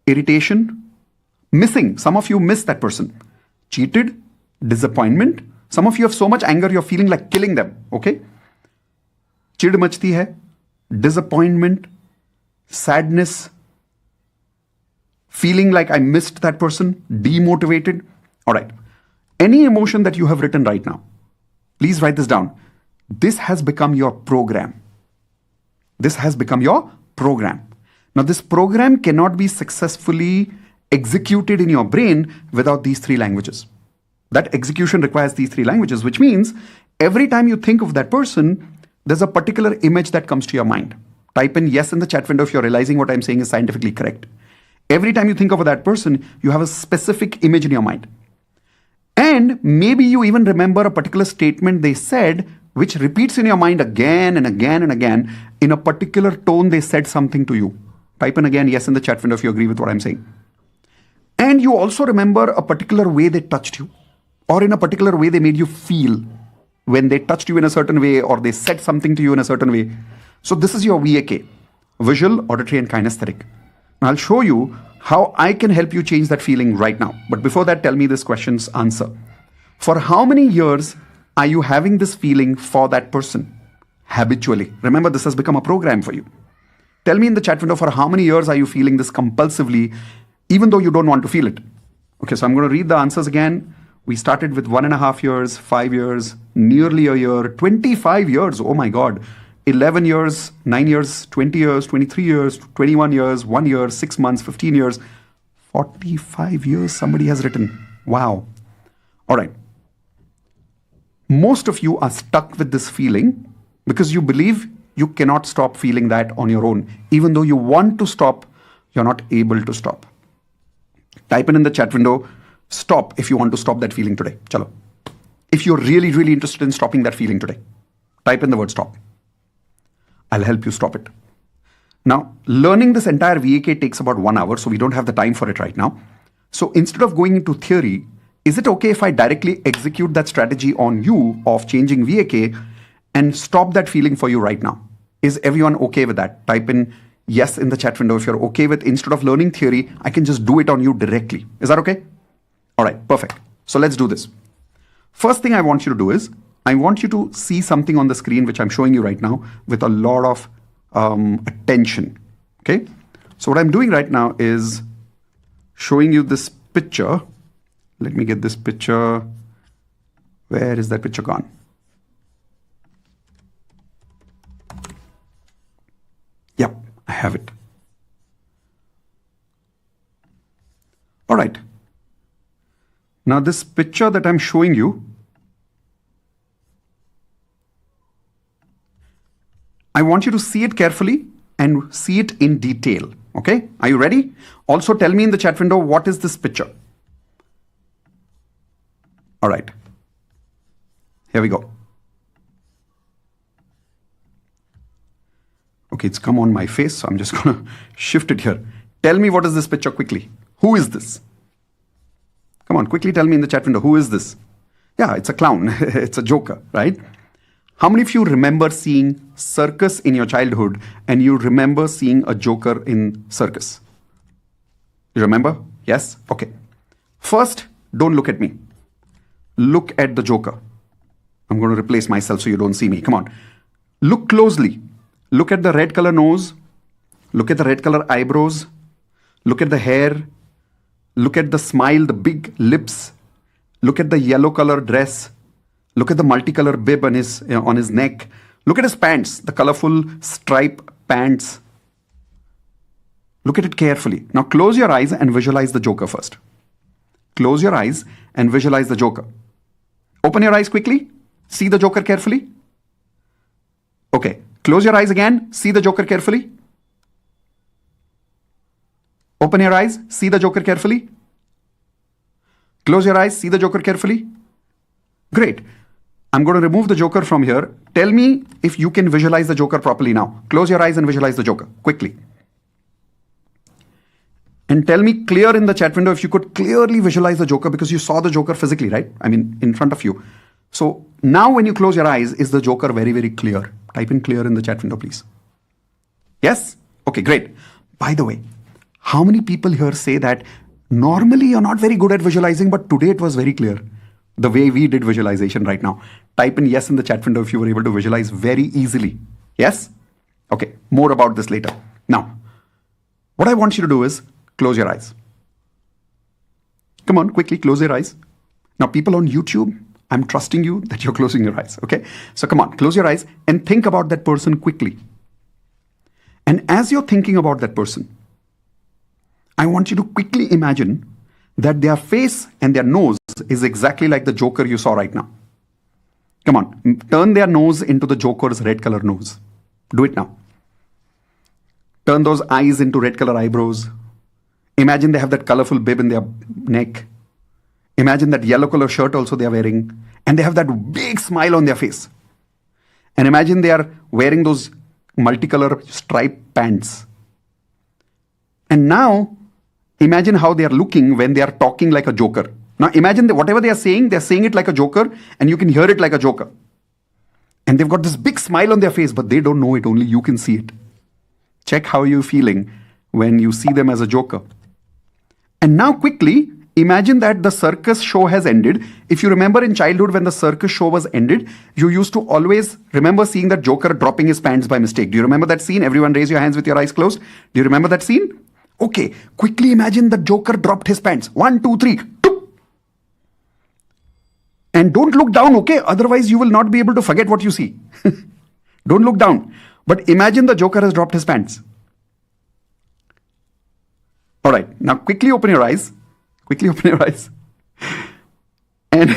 Irritation. Missing. Some of you miss that person. Cheated. Disappointment. Some of you have so much anger, you're feeling like killing them. Okay? Chid machti hai. Disappointment. Sadness. Feeling like I missed that person. Demotivated. All right. Any emotion that you have written right now, please write this down. This has become your program. This has become your program. Now, this program cannot be successfully executed in your brain without these 3 languages. That execution requires these 3 languages, which means every time you think of that person, there's a particular image that comes to your mind. Type in yes in the chat window if you're realizing what I'm saying is scientifically correct. Every time you think of that person, you have a specific image in your mind. And maybe you even remember a particular statement they said, which repeats in your mind again and again and again. In a particular tone, they said something to you. Type in again yes in the chat window if you agree with what I'm saying. And you also remember a particular way they touched you, or in a particular way they made you feel when they touched you in a certain way, or they said something to you in a certain way. So this is your VAK, visual, auditory, and kinesthetic. Now I'll show you how I can help you change that feeling right now. But before that, tell me this question's answer. For how many years are you having this feeling for that person habitually? Remember, this has become a program for you. Tell me in the chat window, for how many years are you feeling this compulsively, even though you don't want to feel it? Okay, so I'm going to read the answers again. We started with 1.5 years, 5 years, nearly a year, 25 years. Oh my God. 11 years, 9 years, 20 years, 23 years, 21 years, 1 year, 6 months, 15 years, 45 years somebody has written. Wow. All right. Most of you are stuck with this feeling because you believe you cannot stop feeling that on your own. Even though you want to stop, you're not able to stop. Type in the chat window, stop if you want to stop that feeling today. Chalo. If you're really, really interested in stopping that feeling today, type in the word stop. I'll help you stop it. Now, learning this entire VAK takes about 1 hour, so we don't have the time for it right now. So instead of going into theory, is it okay if I directly execute that strategy on you of changing VAK and stop that feeling for you right now? Is everyone okay with that? Type in yes in the chat window if you're okay with, instead of learning theory, I can just do it on you directly. Is that okay? All right, perfect. So let's do this. First thing I want you to do is, I want you to see something on the screen which I'm showing you right now with a lot of attention. Okay? So what I'm doing right now is showing you this picture. Let me get this picture. Where is that picture gone? Yep, I have it. All right. Now this picture that I'm showing you, I want you to see it carefully and see it in detail. Okay? Are you ready? Also tell me in the chat window, what is this picture? All right. Here we go. Okay, it's come on my face, so I'm just going to shift it here. Tell me, what is this picture quickly? Who is this? Come on, quickly tell me in the chat window, who is this? Yeah, it's a clown. It's a joker, right? How many of you remember seeing circus in your childhood and you remember seeing a joker in circus? You remember? Yes? Okay. First, don't look at me. Look at the joker. I'm going to replace myself so you don't see me. Come on. Look closely. Look at the red color nose. Look at the red color eyebrows. Look at the hair. Look at the smile, the big lips. Look at the yellow color dress. Look at the multicolor bib on his neck. Look at his pants, the colorful stripe pants. Look at it carefully. Now close your eyes and visualize the joker first. Close your eyes and visualize the joker. Open your eyes quickly. See the joker carefully. Okay. Close your eyes again. See the joker carefully. Open your eyes. See the joker carefully. Close your eyes. See the joker carefully. Great. I'm going to remove the joker from here. Tell me if you can visualize the joker properly now. Close your eyes and visualize the joker quickly. And tell me clear in the chat window if you could clearly visualize the joker, because you saw the joker physically, right? I mean, in front of you. So now when you close your eyes, is the joker very, very clear? Type in clear in the chat window, please. Yes? Okay, great. By the way, how many people here say that normally you're not very good at visualizing, but today it was very clear? The way we did visualization right now. Type in yes in the chat window if you were able to visualize very easily. Yes? Okay, more about this later. Now, what I want you to do is close your eyes. Come on, quickly close your eyes. Now, people on YouTube, I'm trusting you that you're closing your eyes, okay? So come on, close your eyes and think about that person quickly. And as you're thinking about that person, I want you to quickly imagine that their face and their nose is exactly like the joker you saw right now. Come on, turn their nose into the joker's red color nose. Do it now. Turn those eyes into red color eyebrows. Imagine they have that colorful bib in their neck. Imagine that yellow color shirt also they are wearing. And they have that big smile on their face. And imagine they are wearing those multicolor striped pants. And now, imagine how they are looking when they are talking like a joker. Now imagine that whatever they are saying it like a joker, and you can hear it like a joker. And they've got this big smile on their face, but they don't know it, only you can see it. Check how you're feeling when you see them as a joker. And now quickly, imagine that the circus show has ended. If you remember in childhood when the circus show was ended, you used to always remember seeing that Joker dropping his pants by mistake. Do you remember that scene? Everyone raise your hands with your eyes closed. Do you remember that scene? Okay, quickly imagine the Joker dropped his pants. 1, 2, 3. Toop. And don't look down, okay? Otherwise you will not be able to forget what you see. Don't look down. But imagine the Joker has dropped his pants. All right, now quickly open your eyes. Quickly open your eyes. And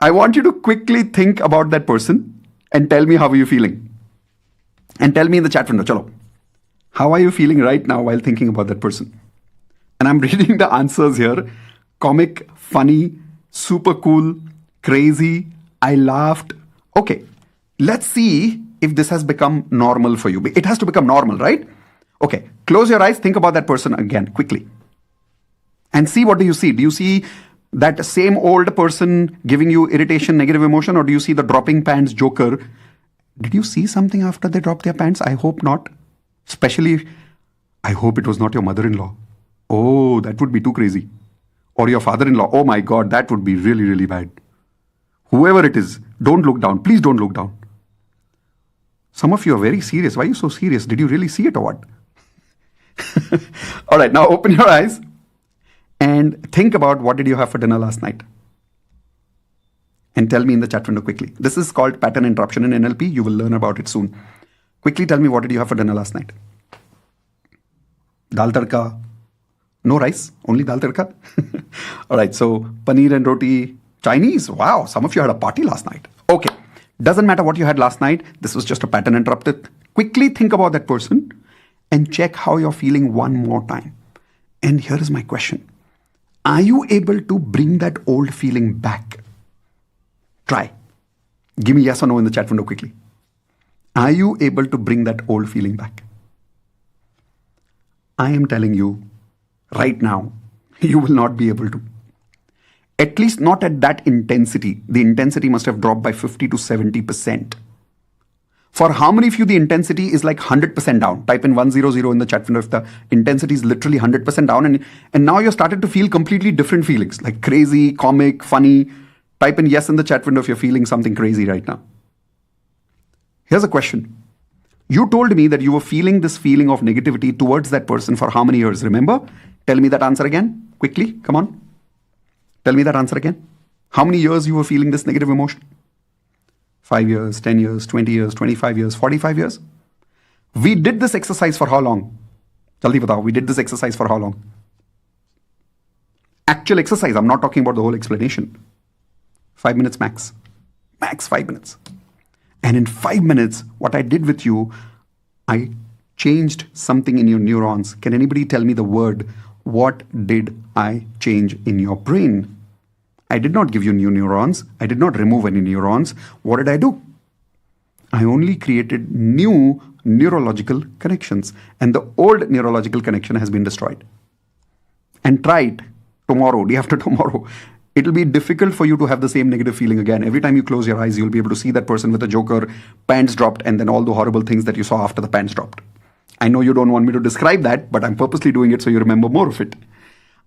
I want you to quickly think about that person and tell me how are you feeling. And tell me in the chat window, chalo. How are you feeling right now while thinking about that person? And I'm reading the answers here. Comic, funny, super cool, crazy, I laughed. Okay, let's see if this has become normal for you. It has to become normal, right? Okay, close your eyes, think about that person again, quickly. And see, what do you see? Do you see that same old person giving you irritation, negative emotion, or do you see the dropping pants Joker? Did you see something after they dropped their pants? I hope not. Especially, I hope it was not your mother-in-law. Oh, that would be too crazy. Or your father-in-law. Oh my God, that would be really, really bad. Whoever it is, don't look down. Please don't look down. Some of you are very serious. Why are you so serious? Did you really see it or what? All right, now open your eyes and think about what did you have for dinner last night. And tell me in the chat window quickly. This is called pattern interruption in NLP. You will learn about it soon. Quickly tell me, what did you have for dinner last night? Dal tadka. No rice, only dal tadka. All right, so paneer and roti. Chinese. Wow, some of you had a party last night. Okay, doesn't matter what you had last night. This was just a pattern interrupted. Quickly think about that person and check how you're feeling one more time. And here is my question. Are you able to bring that old feeling back? Try. Give me yes or no in the chat window quickly. Are you able to bring that old feeling back? I am telling you right now, you will not be able to. At least not at that intensity. The intensity must have dropped by 50 to 70%. For how many of you the intensity is like 100% down? Type in 100 in the chat window if the intensity is literally 100% down, and now you're started to feel completely different feelings like crazy, comic, funny. Type in yes in the chat window if you're feeling something crazy right now. Here's a question. You told me that you were feeling this feeling of negativity towards that person for how many years? Remember? Tell me that answer again. Quickly. Come on. Tell me that answer again. How many years you were feeling this negative emotion? 5 years, 10 years, 20 years, 25 years, 45 years? We did this exercise for how long? Jaldi batao, we did this exercise for how long? Actual exercise, I'm not talking about the whole explanation. 5 minutes max. Max 5 minutes. And in 5 minutes, what I did with you, I changed something in your neurons. Can anybody tell me the word? What did I change in your brain? I did not give you new neurons. I did not remove any neurons. What did I do? I only created new neurological connections. And the old neurological connection has been destroyed. And try it tomorrow, day after tomorrow. It'll be difficult for you to have the same negative feeling again. Every time you close your eyes, you'll be able to see that person with a Joker, pants dropped, and then all the horrible things that you saw after the pants dropped. I know you don't want me to describe that, but I'm purposely doing it so you remember more of it.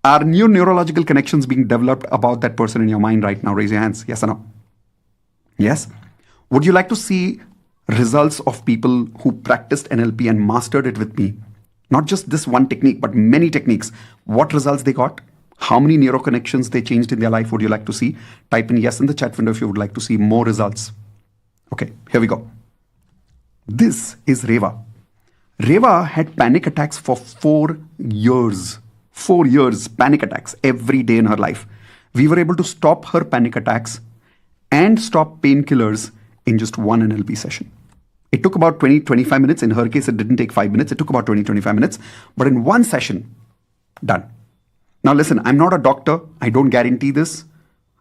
Are new neurological connections being developed about that person in your mind right now? Raise your hands. Yes or no? Yes? Would you like to see results of people who practiced NLP and mastered it with me? Not just this one technique, but many techniques. What results they got? How many neuroconnections they changed in their life would you like to see? Type in yes in the chat window if you would like to see more results. Okay, here we go. This is Reva. Reva had panic attacks for 4 years. 4 years, panic attacks every day in her life. We were able to stop her panic attacks and stop painkillers in just one NLP session. It took about 20-25 minutes. In her case, it didn't take 5 minutes. It took about 20-25 minutes. But in one session, done. Now listen, I'm not a doctor. I don't guarantee this.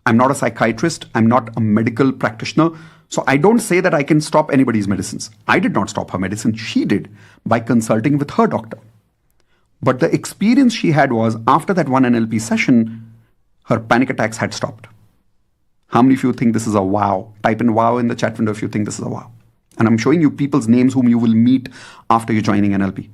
I'm not a psychiatrist. I'm not a medical practitioner. So I don't say that I can stop anybody's medicines. I did not stop her medicine. She did by consulting with her doctor. But the experience she had was after that one NLP session, her panic attacks had stopped. How many of you think this is a wow? Type in wow in the chat window if you think this is a wow. And I'm showing you people's names whom you will meet after you're joining NLP.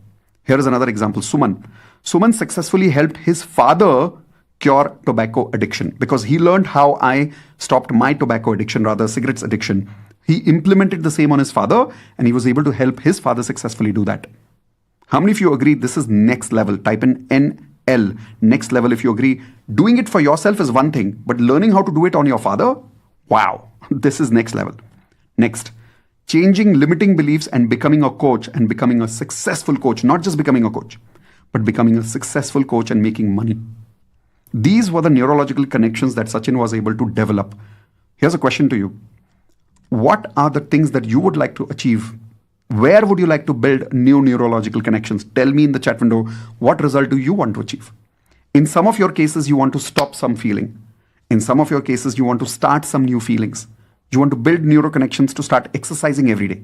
Here is another example. Suman successfully helped his father cure tobacco addiction because he learned how I stopped my tobacco addiction, rather cigarettes addiction. He implemented the same on his father and he was able to help his father successfully do that. How many of you agree this is next level? Type in NL, next level if you agree. Doing it for yourself is one thing, but learning how to do it on your father, wow, this is next level. Next, changing limiting beliefs and becoming a coach and becoming a successful coach, not just becoming a coach, but becoming a successful coach and making money. These were the neurological connections that Sachin was able to develop. Here's a question to you. What are the things that you would like to achieve? Where would you like to build new neurological connections? Tell me in the chat window, what result do you want to achieve? In some of your cases, you want to stop some feeling. In some of your cases, you want to start some new feelings. You want to build neuro connections to start exercising every day.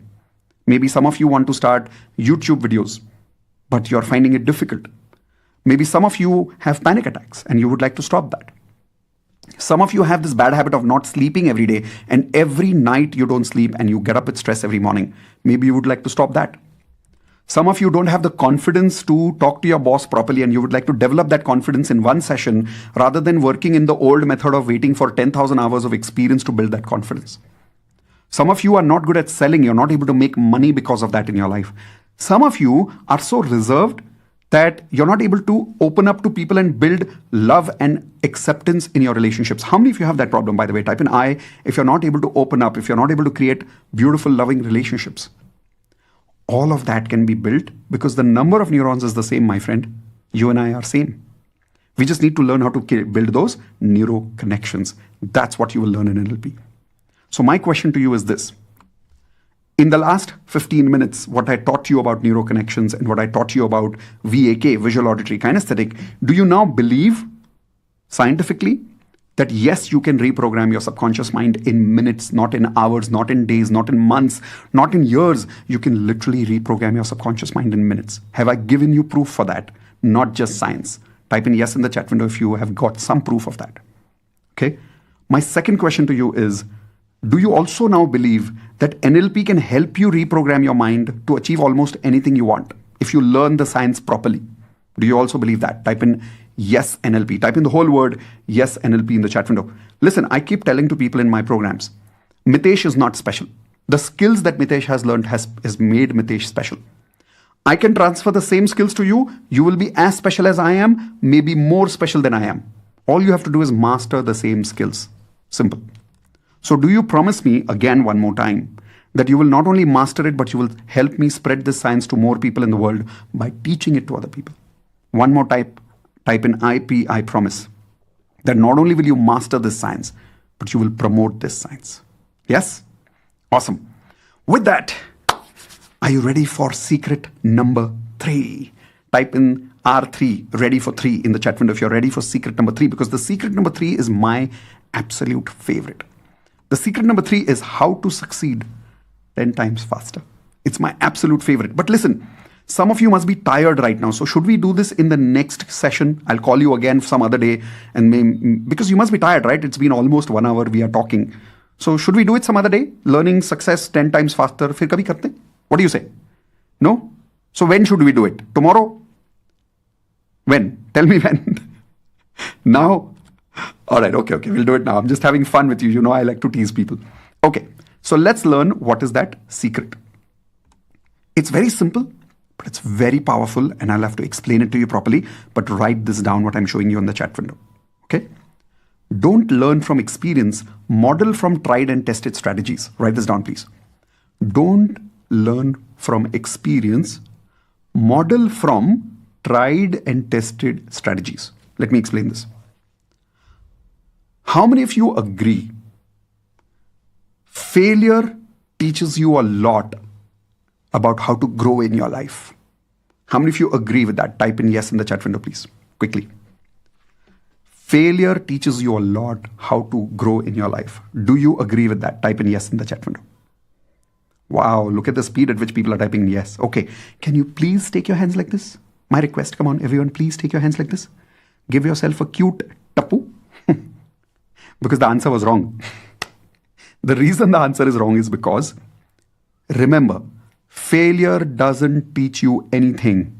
Maybe some of you want to start YouTube videos, but you're finding it difficult. Maybe some of you have panic attacks and you would like to stop that. Some of you have this bad habit of not sleeping every day and every night you don't sleep and you get up with stress every morning. Maybe you would like to stop that. Some of you don't have the confidence to talk to your boss properly and you would like to develop that confidence in one session rather than working in the old method of waiting for 10,000 hours of experience to build that confidence. Some of you are not good at selling. You're not able to make money because of that in your life. Some of you are so reserved that you're not able to open up to people and build love and acceptance in your relationships. How many of you have that problem, by the way? Type in I if you're not able to open up, if you're not able to create beautiful, loving relationships. All of that can be built because the number of neurons is the same, my friend. You and I are same. We just need to learn how to build those neuro connections. That's what you will learn in NLP. So my question to you is this. In the last 15 minutes, what I taught you about neuroconnections and what I taught you about VAK, visual auditory kinesthetic, do you now believe scientifically that yes, you can reprogram your subconscious mind in minutes, not in hours, not in days, not in months, not in years. You can literally reprogram your subconscious mind in minutes. Have I given you proof for that? Not just science. Type in yes in the chat window if you have got some proof of that. Okay. My second question to you is, do you also now believe that NLP can help you reprogram your mind to achieve almost anything you want if you learn the science properly? Do you also believe that? Type in yes NLP. Type in the whole word yes NLP in the chat window. Listen, I keep telling to people in my programs, Mitesh is not special. The skills that Mitesh has learned has made Mitesh special. I can transfer the same skills to you. You will be as special as I am, maybe more special than I am. All you have to do is master the same skills. Simple. So do you promise me, again one more time, that you will not only master it, but you will help me spread this science to more people in the world by teaching it to other people? One more type in IP, I promise, that not only will you master this science, but you will promote this science. Yes? Awesome. With that, are you ready for secret number 3? Type in R3, ready for 3 in the chat window if you're ready for secret number 3, because the secret number 3 is my absolute favorite. The secret number 3 is how to succeed 10 times faster. It's my absolute favorite. But listen, some of you must be tired right now. So should we do this in the next session? I'll call you again some other day, and because you must be tired, right? It's been almost 1 hour we are talking. So should we do it some other day? Learning success 10 times faster. Fir kabhi karte? What do you say? No? So when should we do it? Tomorrow? When? Tell me when. Now? All right, okay, we'll do it now. I'm just having fun with you. You know, I like to tease people. Okay, so let's learn what is that secret. It's very simple, but it's very powerful, and I'll have to explain it to you properly, but write this down, what I'm showing you on the chat window. Okay? Don't learn from experience, model from tried and tested strategies. Write this down, please. Don't learn from experience, model from tried and tested strategies. Let me explain this. How many of you agree failure teaches you a lot about how to grow in your life? How many of you agree with that? Type in yes in the chat window, please, quickly. Failure teaches you a lot how to grow in your life. Do you agree with that? Type in yes in the chat window. Wow, look at the speed at which people are typing yes. Okay, can you please take your hands like this? My request, come on, everyone, please take your hands like this. Give yourself a cute tapu. Because the answer was wrong. The reason the answer is wrong is because, remember, failure doesn't teach you anything.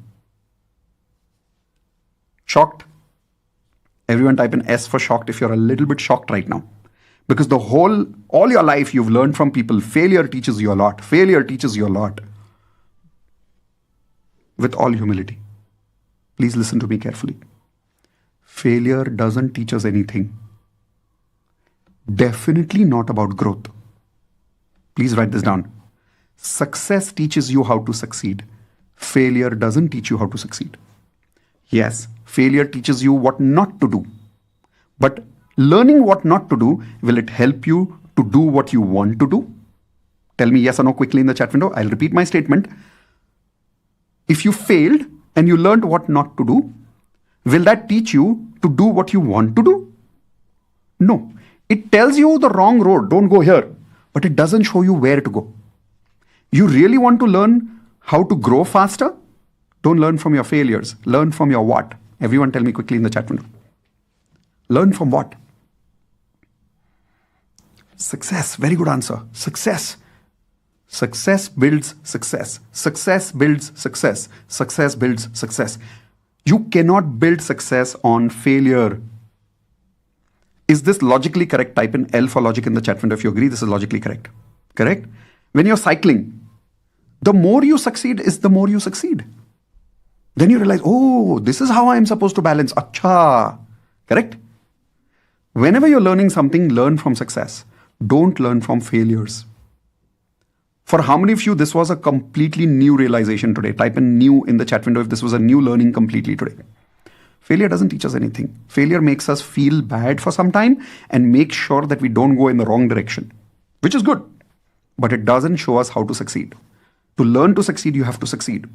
Shocked? Everyone type in S for shocked if you're a little bit shocked right now. Because all your life you've learned from people, failure teaches you a lot. Failure teaches you a lot. With all humility. Please listen to me carefully. Failure doesn't teach us anything. Definitely not about growth. Please write this down. Success teaches you how to succeed. Failure doesn't teach you how to succeed. Yes, failure teaches you what not to do. But learning what not to do, will it help you to do what you want to do? Tell me yes or no quickly in the chat window. I'll repeat my statement. If you failed and you learned what not to do, will that teach you to do what you want to do? No. It tells you the wrong road. Don't go here. But it doesn't show you where to go. You really want to learn how to grow faster? Don't learn from your failures. Learn from your what? Everyone tell me quickly in the chat window. Learn from what? Success. Very good answer. Success. Success builds success. Success builds success. Success builds success. You cannot build success on failure. Is this logically correct? Type in L for logic in the chat window if you agree this is logically correct. Correct? When you're cycling, the more you succeed is the more you succeed. Then you realize, oh, this is how I am supposed to balance. Acha. Correct? Whenever you're learning something, learn from success. Don't learn from failures. For how many of you this was a completely new realization today? Type in new in the chat window if this was a new learning completely today. Failure doesn't teach us anything. Failure makes us feel bad for some time and make sure that we don't go in the wrong direction, which is good. But it doesn't show us how to succeed. To learn to succeed, you have to succeed.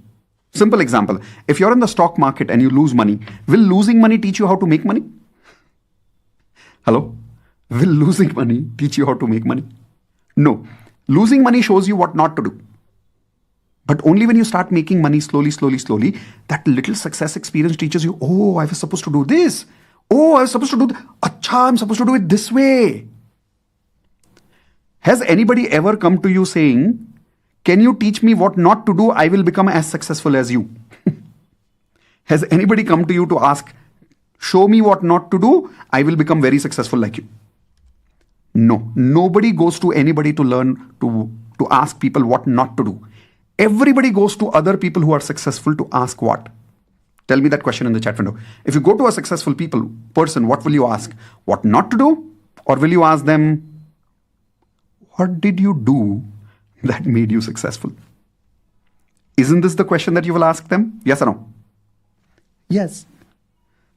Simple example. If you're in the stock market and you lose money, will losing money teach you how to make money? Hello? Will losing money teach you how to make money? No. Losing money shows you what not to do. But only when you start making money slowly, that little success experience teaches you, oh, I was supposed to do this. Oh, I was supposed to do Acha, I'm supposed to do it this way. Has anybody ever come to you saying, can you teach me what not to do? I will become as successful as you. Has anybody come to you to ask, show me what not to do? I will become very successful like you. No, nobody goes to anybody to learn to ask people what not to do. Everybody goes to other people who are successful to ask what? Tell me that question in the chat window. If you go to a successful person, what will you ask? What not to do? Or will you ask them, what did you do that made you successful? Isn't this the question that you will ask them? Yes or no? Yes.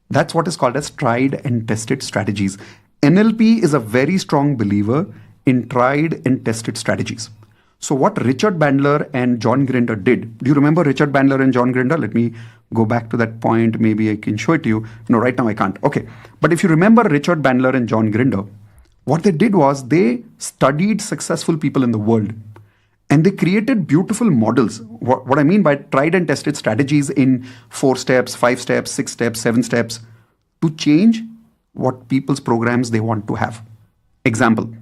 That's what is called as tried and tested strategies. NLP is a very strong believer in tried and tested strategies. So what Richard Bandler and John Grinder did, do you remember Richard Bandler and John Grinder? Let me go back to that point. Maybe I can show it to you. No, right now I can't. Okay. But if you remember Richard Bandler and John Grinder, what they did was they studied successful people in the world and they created beautiful models. What I mean by tried and tested strategies in 4 steps, 5 steps, 6 steps, 7 steps to change what people's programs they want to have. Example,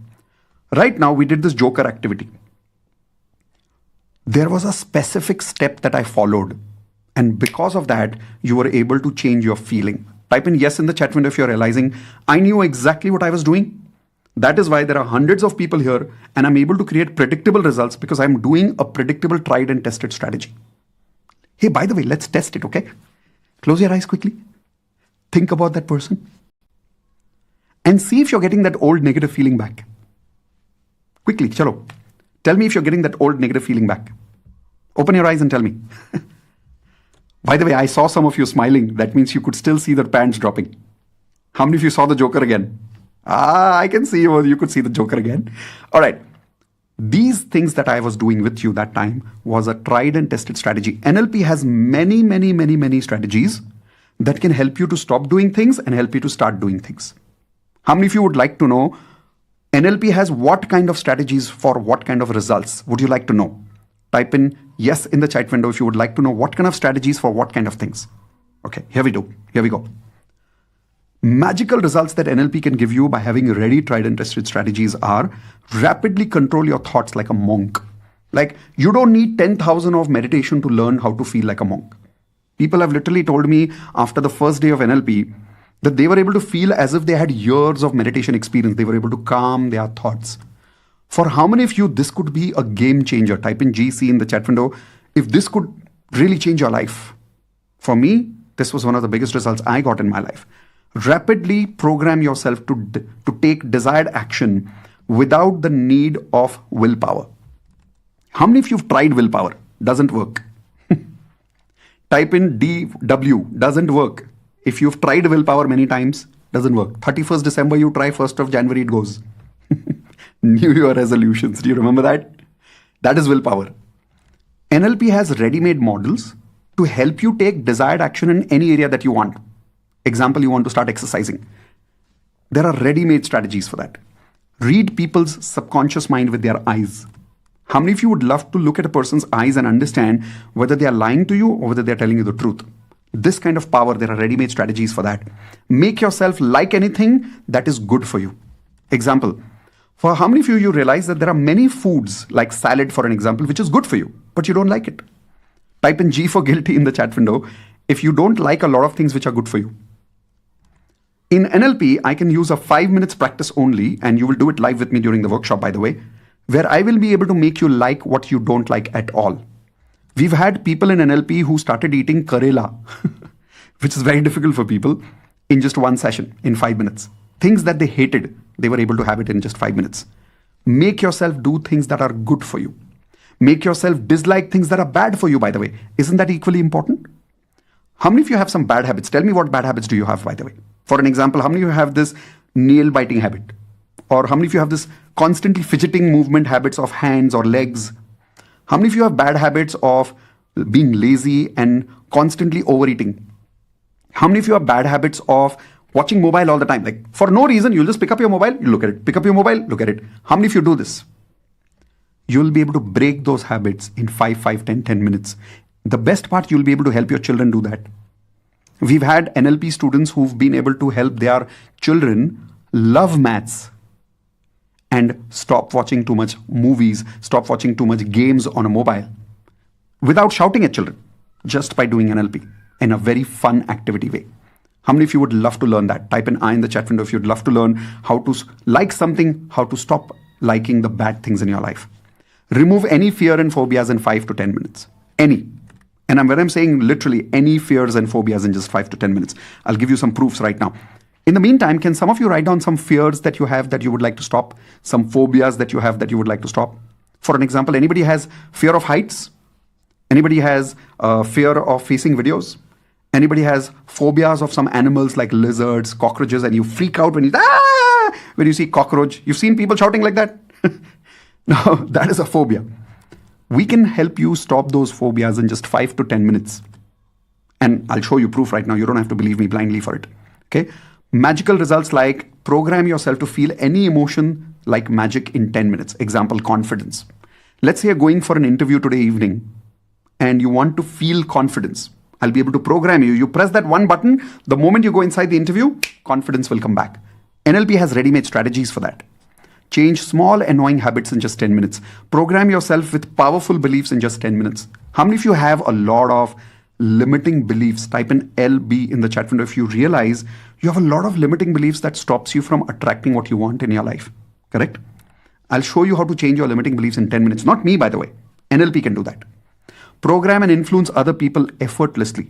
right now we did this Joker activity. There was a specific step that I followed. And because of that, you were able to change your feeling. Type in yes in the chat window if you're realizing, I knew exactly what I was doing. That is why there are hundreds of people here and I'm able to create predictable results because I'm doing a predictable tried and tested strategy. Hey, by the way, let's test it, okay? Close your eyes quickly. Think about that person. And see if you're getting that old negative feeling back. Quickly, chalo. Tell me if you're getting that old negative feeling back. Open your eyes and tell me. By the way, I saw some of you smiling. That means you could still see the pants dropping. How many of you saw the Joker again? I can see you. You could see the Joker again. All right. These things that I was doing with you that time was a tried and tested strategy. NLP has many strategies that can help you to stop doing things and help you to start doing things. How many of you would like to know NLP has what kind of strategies for what kind of results? Would you like to know? Type in yes in the chat window if you would like to know what kind of strategies for what kind of things. Okay, here we go. Magical results that NLP can give you by having ready tried and tested strategies are rapidly control your thoughts like a monk. Like you don't need 10,000 of meditation to learn how to feel like a monk. People have literally told me after the first day of NLP that they were able to feel as if they had years of meditation experience. They were able to calm their thoughts. For how many of you this could be a game changer? Type in GC in the chat window if this could really change your life. For me, this was one of the biggest results I got in my life. Rapidly program yourself to take desired action without the need of willpower. How many of you have tried willpower? Doesn't work. Type in DW, doesn't work. If you've tried willpower many times, doesn't work. 31st December, you try, 1st of January, it goes. New Year resolutions, do you remember that? That is willpower. NLP has ready-made models to help you take desired action in any area that you want. Example, you want to start exercising. There are ready-made strategies for that. Read people's subconscious mind with their eyes. How many of you would love to look at a person's eyes and understand whether they are lying to you or whether they are telling you the truth? This kind of power, there are ready-made strategies for that. Make yourself like anything that is good for you. Example, for how many of you realize that there are many foods, like salad for an example, which is good for you, but you don't like it? Type in G for guilty in the chat window if you don't like a lot of things which are good for you. In NLP, I can use a 5 minutes practice only, and you will do it live with me during the workshop, by the way, where I will be able to make you like what you don't like at all. We've had people in NLP who started eating Karela, which is very difficult for people, in just one session, in 5 minutes. Things that they hated, they were able to have it in just 5 minutes. Make yourself do things that are good for you. Make yourself dislike things that are bad for you, by the way. Isn't that equally important? How many of you have some bad habits? Tell me what bad habits do you have, by the way. For an example, how many of you have this nail biting habit? Or how many of you have this constantly fidgeting movement habits of hands or legs? How many of you have bad habits of being lazy and constantly overeating? How many of you have bad habits of watching mobile all the time? Like for no reason, you'll just pick up your mobile, you look at it. Pick up your mobile, look at it. How many of you do this? You'll be able to break those habits in 10 minutes. The best part, you'll be able to help your children do that. We've had NLP students who've been able to help their children love maths and stop watching too much movies, stop watching too much games on a mobile without shouting at children, just by doing NLP in a very fun activity way. How many of you would love to learn that? Type in I in the chat window if you'd love to learn how to like something, how to stop liking the bad things in your life. Remove any fear and phobias in 5 to 10 minutes. Any. And when I'm saying literally any fears and phobias in just 5 to 10 minutes, I'll give you some proofs right now. In the meantime, can some of you write down some fears that you have that you would like to stop? Some phobias that you have that you would like to stop? For an example, anybody has fear of heights? Anybody has fear of facing videos? Anybody has phobias of some animals like lizards, cockroaches, and you freak out when you see cockroach? You've seen people shouting like that? No, that is a phobia. We can help you stop those phobias in just 5 to 10 minutes. And I'll show you proof right now. You don't have to believe me blindly for it. Okay? Magical results like program yourself to feel any emotion like magic in 10 minutes. Example, confidence. Let's say you're going for an interview today evening and you want to feel confidence. I'll be able to program you. You press that one button, the moment you go inside the interview, confidence will come back. NLP has ready-made strategies for that. Change small annoying habits in just 10 minutes. Program yourself with powerful beliefs in just 10 minutes. How many of you have a lot of limiting beliefs? Type in LB in the chat window if you realize you have a lot of limiting beliefs that stops you from attracting what you want in your life. Correct? I'll show you how to change your limiting beliefs in 10 minutes. Not me, by the way. NLP can do that. Program and influence other people effortlessly.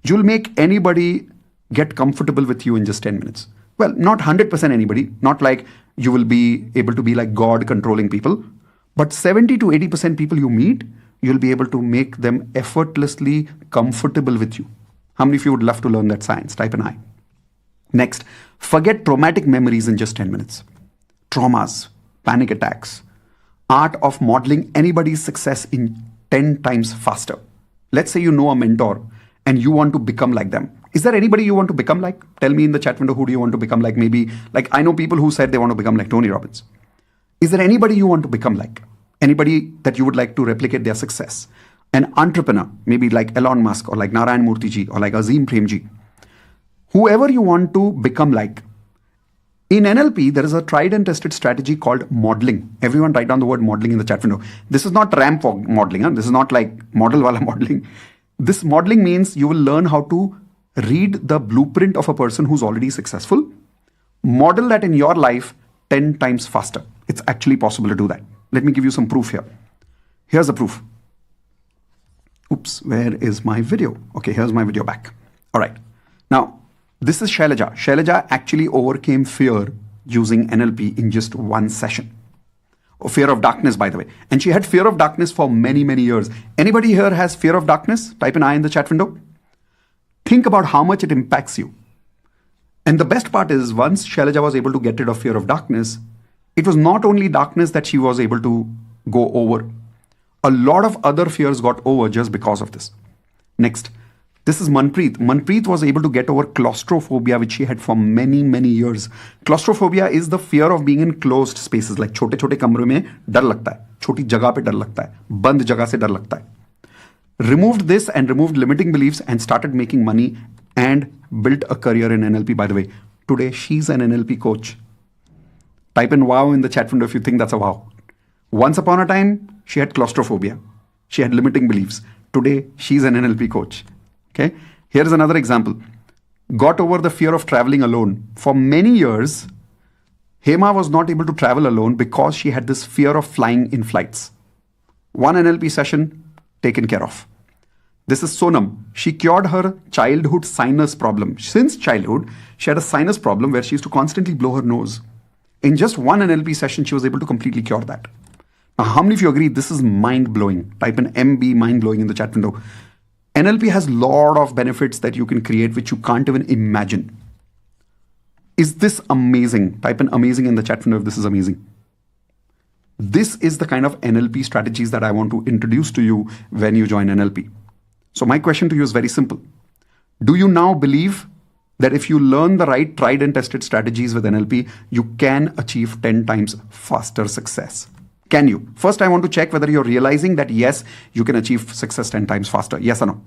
You'll make anybody get comfortable with you in just 10 minutes. Well, not 100% anybody, not like you will be able to be like God controlling people, but 70 to 80% people you meet, you'll be able to make them effortlessly comfortable with you. How many of you would love to learn that science? Type an I. Next, forget traumatic memories in just 10 minutes. Traumas, panic attacks, art of modeling anybody's success in 10 times faster. Let's say you know a mentor and you want to become like them. Is there anybody you want to become like? Tell me in the chat window, who do you want to become like? Maybe, like I know people who said they want to become like Tony Robbins. Is there anybody you want to become like? Anybody that you would like to replicate their success? An entrepreneur, maybe like Elon Musk or like Narayan Murthy ji or like Azim Premji. Whoever you want to become like. In NLP, there is a tried and tested strategy called modeling. Everyone write down the word modeling in the chat window. This is not ramp walk modeling. Huh? This is not like model wala modeling. This modeling means you will learn how to read the blueprint of a person who's already successful, model that in your life 10 times faster. It's actually possible to do that. Let me give you some proof here. Here's the proof. Oops, where is my video? Okay, here's my video back. All right. Now, this is Shailaja. Shailaja actually overcame fear using NLP in just one session. Oh, fear of darkness, by the way. And she had fear of darkness for many, many years. Anybody here has fear of darkness? Type an I in the chat window. Think about how much it impacts you. And the best part is, once Shailaja was able to get rid of fear of darkness, it was not only darkness that she was able to go over. A lot of other fears got over just because of this. Next, this is Manpreet. Manpreet was able to get over claustrophobia, which she had for many, many years. Claustrophobia is the fear of being in closed spaces, like छोटे छोटे कमरे में डर लगता है, छोटी जगह पे डर लगता है, बंद जगह से डर लगता है. Removed this and removed limiting beliefs and started making money and built a career in NLP. By the way, today she's an NLP coach. Type in wow in the chat window if you think that's a wow. Once upon a time, she had claustrophobia. She had limiting beliefs. Today, she's an NLP coach. Okay. Here's another example. Got over the fear of traveling alone. For many years, Hema was not able to travel alone because she had this fear of flying in flights. One NLP session taken care of. This is Sonam. She cured her childhood sinus problem. Since childhood, she had a sinus problem where she used to constantly blow her nose. In just one NLP session, she was able to completely cure that. Now, how many of you agree this is mind-blowing? Type in MB mind-blowing in the chat window. NLP has a lot of benefits that you can create which you can't even imagine. Is this amazing? Type in amazing in the chat window if this is amazing. This is the kind of NLP strategies that I want to introduce to you when you join NLP. So my question to you is very simple. Do you now believe that if you learn the right tried and tested strategies with NLP, you can achieve 10 times faster success? Can you? First, I want to check whether you're realizing that yes, you can achieve success 10 times faster. Yes or no?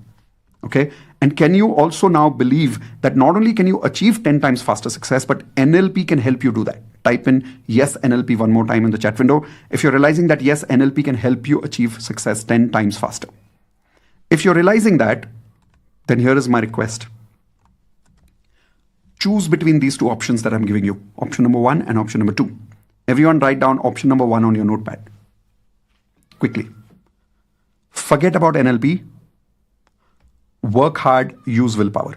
Okay. And can you also now believe that not only can you achieve 10 times faster success, but NLP can help you do that? Type in yes, NLP one more time in the chat window. If you're realizing that yes, NLP can help you achieve success 10 times faster. If you're realizing that, then here is my request. Choose between these two options that I'm giving you. Option number 1 and option number 2. Everyone write down option number 1 on your notepad. Quickly. Forget about NLP. Work hard, use willpower.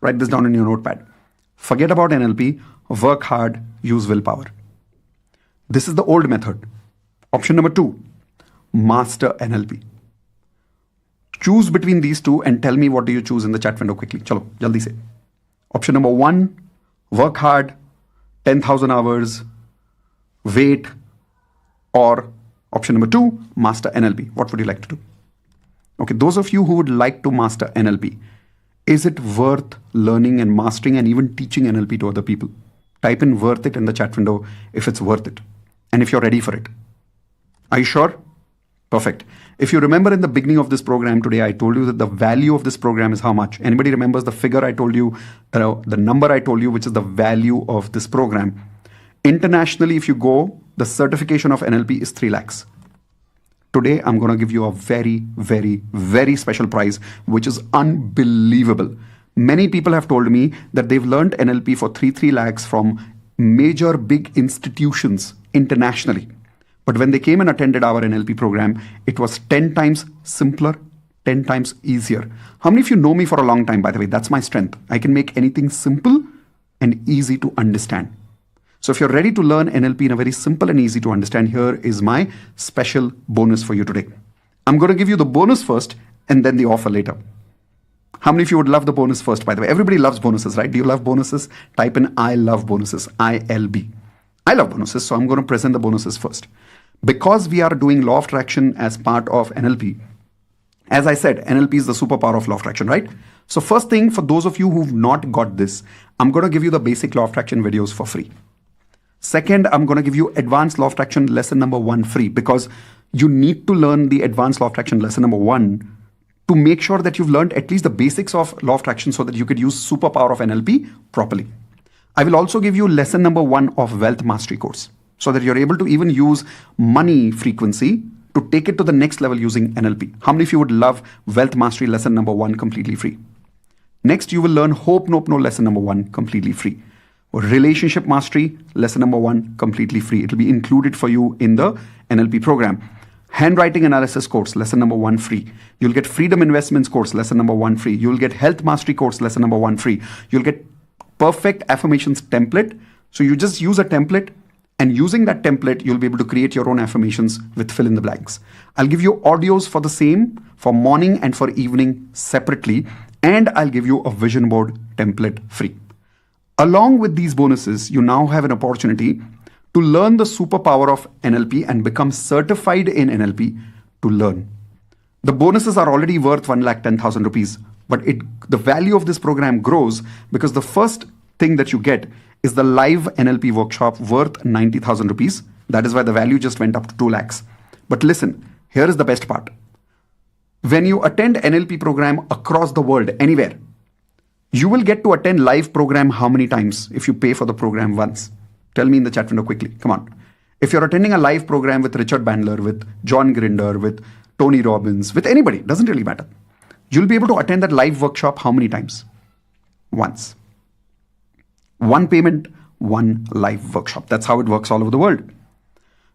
Write this down in your notepad. Forget about NLP. Work hard, use willpower. This is the old method. Option number 2. Master NLP. Choose between these two and tell me what do you choose in the chat window quickly. Chalo, jaldi se. Option number 1. Work hard, 10,000 hours. Wait, or option number 2, master NLP. What would you like to do? Okay, those of you who would like to master NLP, is it worth learning and mastering and even teaching NLP to other people? Type in worth it in the chat window if it's worth it and if you're ready for it. Are you sure? Perfect. If you remember in the beginning of this program today, I told you that the value of this program is how much? Anybody remembers the figure I told you, the number I told you, which is the value of this program? Internationally, if you go, the certification of NLP is 3 lakhs. Today, I'm going to give you a very, very, very special prize, which is unbelievable. Many people have told me that they've learned NLP for 3 lakhs from major big institutions internationally. But when they came and attended our NLP program, it was 10 times simpler, 10 times easier. How many of you know me for a long time, by the way? That's my strength. I can make anything simple and easy to understand. So if you're ready to learn NLP in a very simple and easy to understand, here is my special bonus for you today. I'm going to give you the bonus first and then the offer later. How many of you would love the bonus first, by the way? Everybody loves bonuses, right? Do you love bonuses? Type in I love bonuses, ILB. I love bonuses, so I'm going to present the bonuses first. Because we are doing law of attraction as part of NLP, as I said, NLP is the superpower of law of attraction, right? So first thing, for those of you who've not got this, I'm going to give you the basic law of attraction videos for free. Second, I'm going to give you advanced law of attraction lesson number 1 free, because you need to learn the advanced law of attraction lesson number 1 to make sure that you've learned at least the basics of law of attraction so that you could use superpower of NLP properly. I will also give you lesson number 1 of wealth mastery course so that you're able to even use money frequency to take it to the next level using NLP. How many of you would love Wealth Mastery lesson number 1 completely free? Next, you will learn Hope Nope No lesson number 1 completely free. Relationship Mastery lesson number 1 completely free. It will be included for you in the NLP program. Handwriting Analysis course lesson number 1 free. You'll get Freedom Investments course lesson number 1 free. You'll get Health Mastery course lesson number 1 free. You'll get Perfect Affirmations template. So you just use a template, and using that template, you'll be able to create your own affirmations with fill in the blanks. I'll give you audios for the same for morning and for evening separately, and I'll give you a vision board template free. Along with these bonuses, you now have an opportunity to learn the superpower of NLP and become certified in NLP to learn. The bonuses are already worth 1,10,000 rupees, but the value of this program grows because the first thing that you get is the live NLP workshop worth 90,000 rupees. That is why the value just went up to 2 lakhs. But listen, here is the best part. When you attend NLP program across the world, anywhere, you will get to attend live program how many times if you pay for the program once? Tell me in the chat window quickly. Come on. If you're attending a live program with Richard Bandler, with John Grinder, with Tony Robbins, with anybody, doesn't really matter. You'll be able to attend that live workshop how many times? Once. One payment, one live workshop. That's how it works all over the world.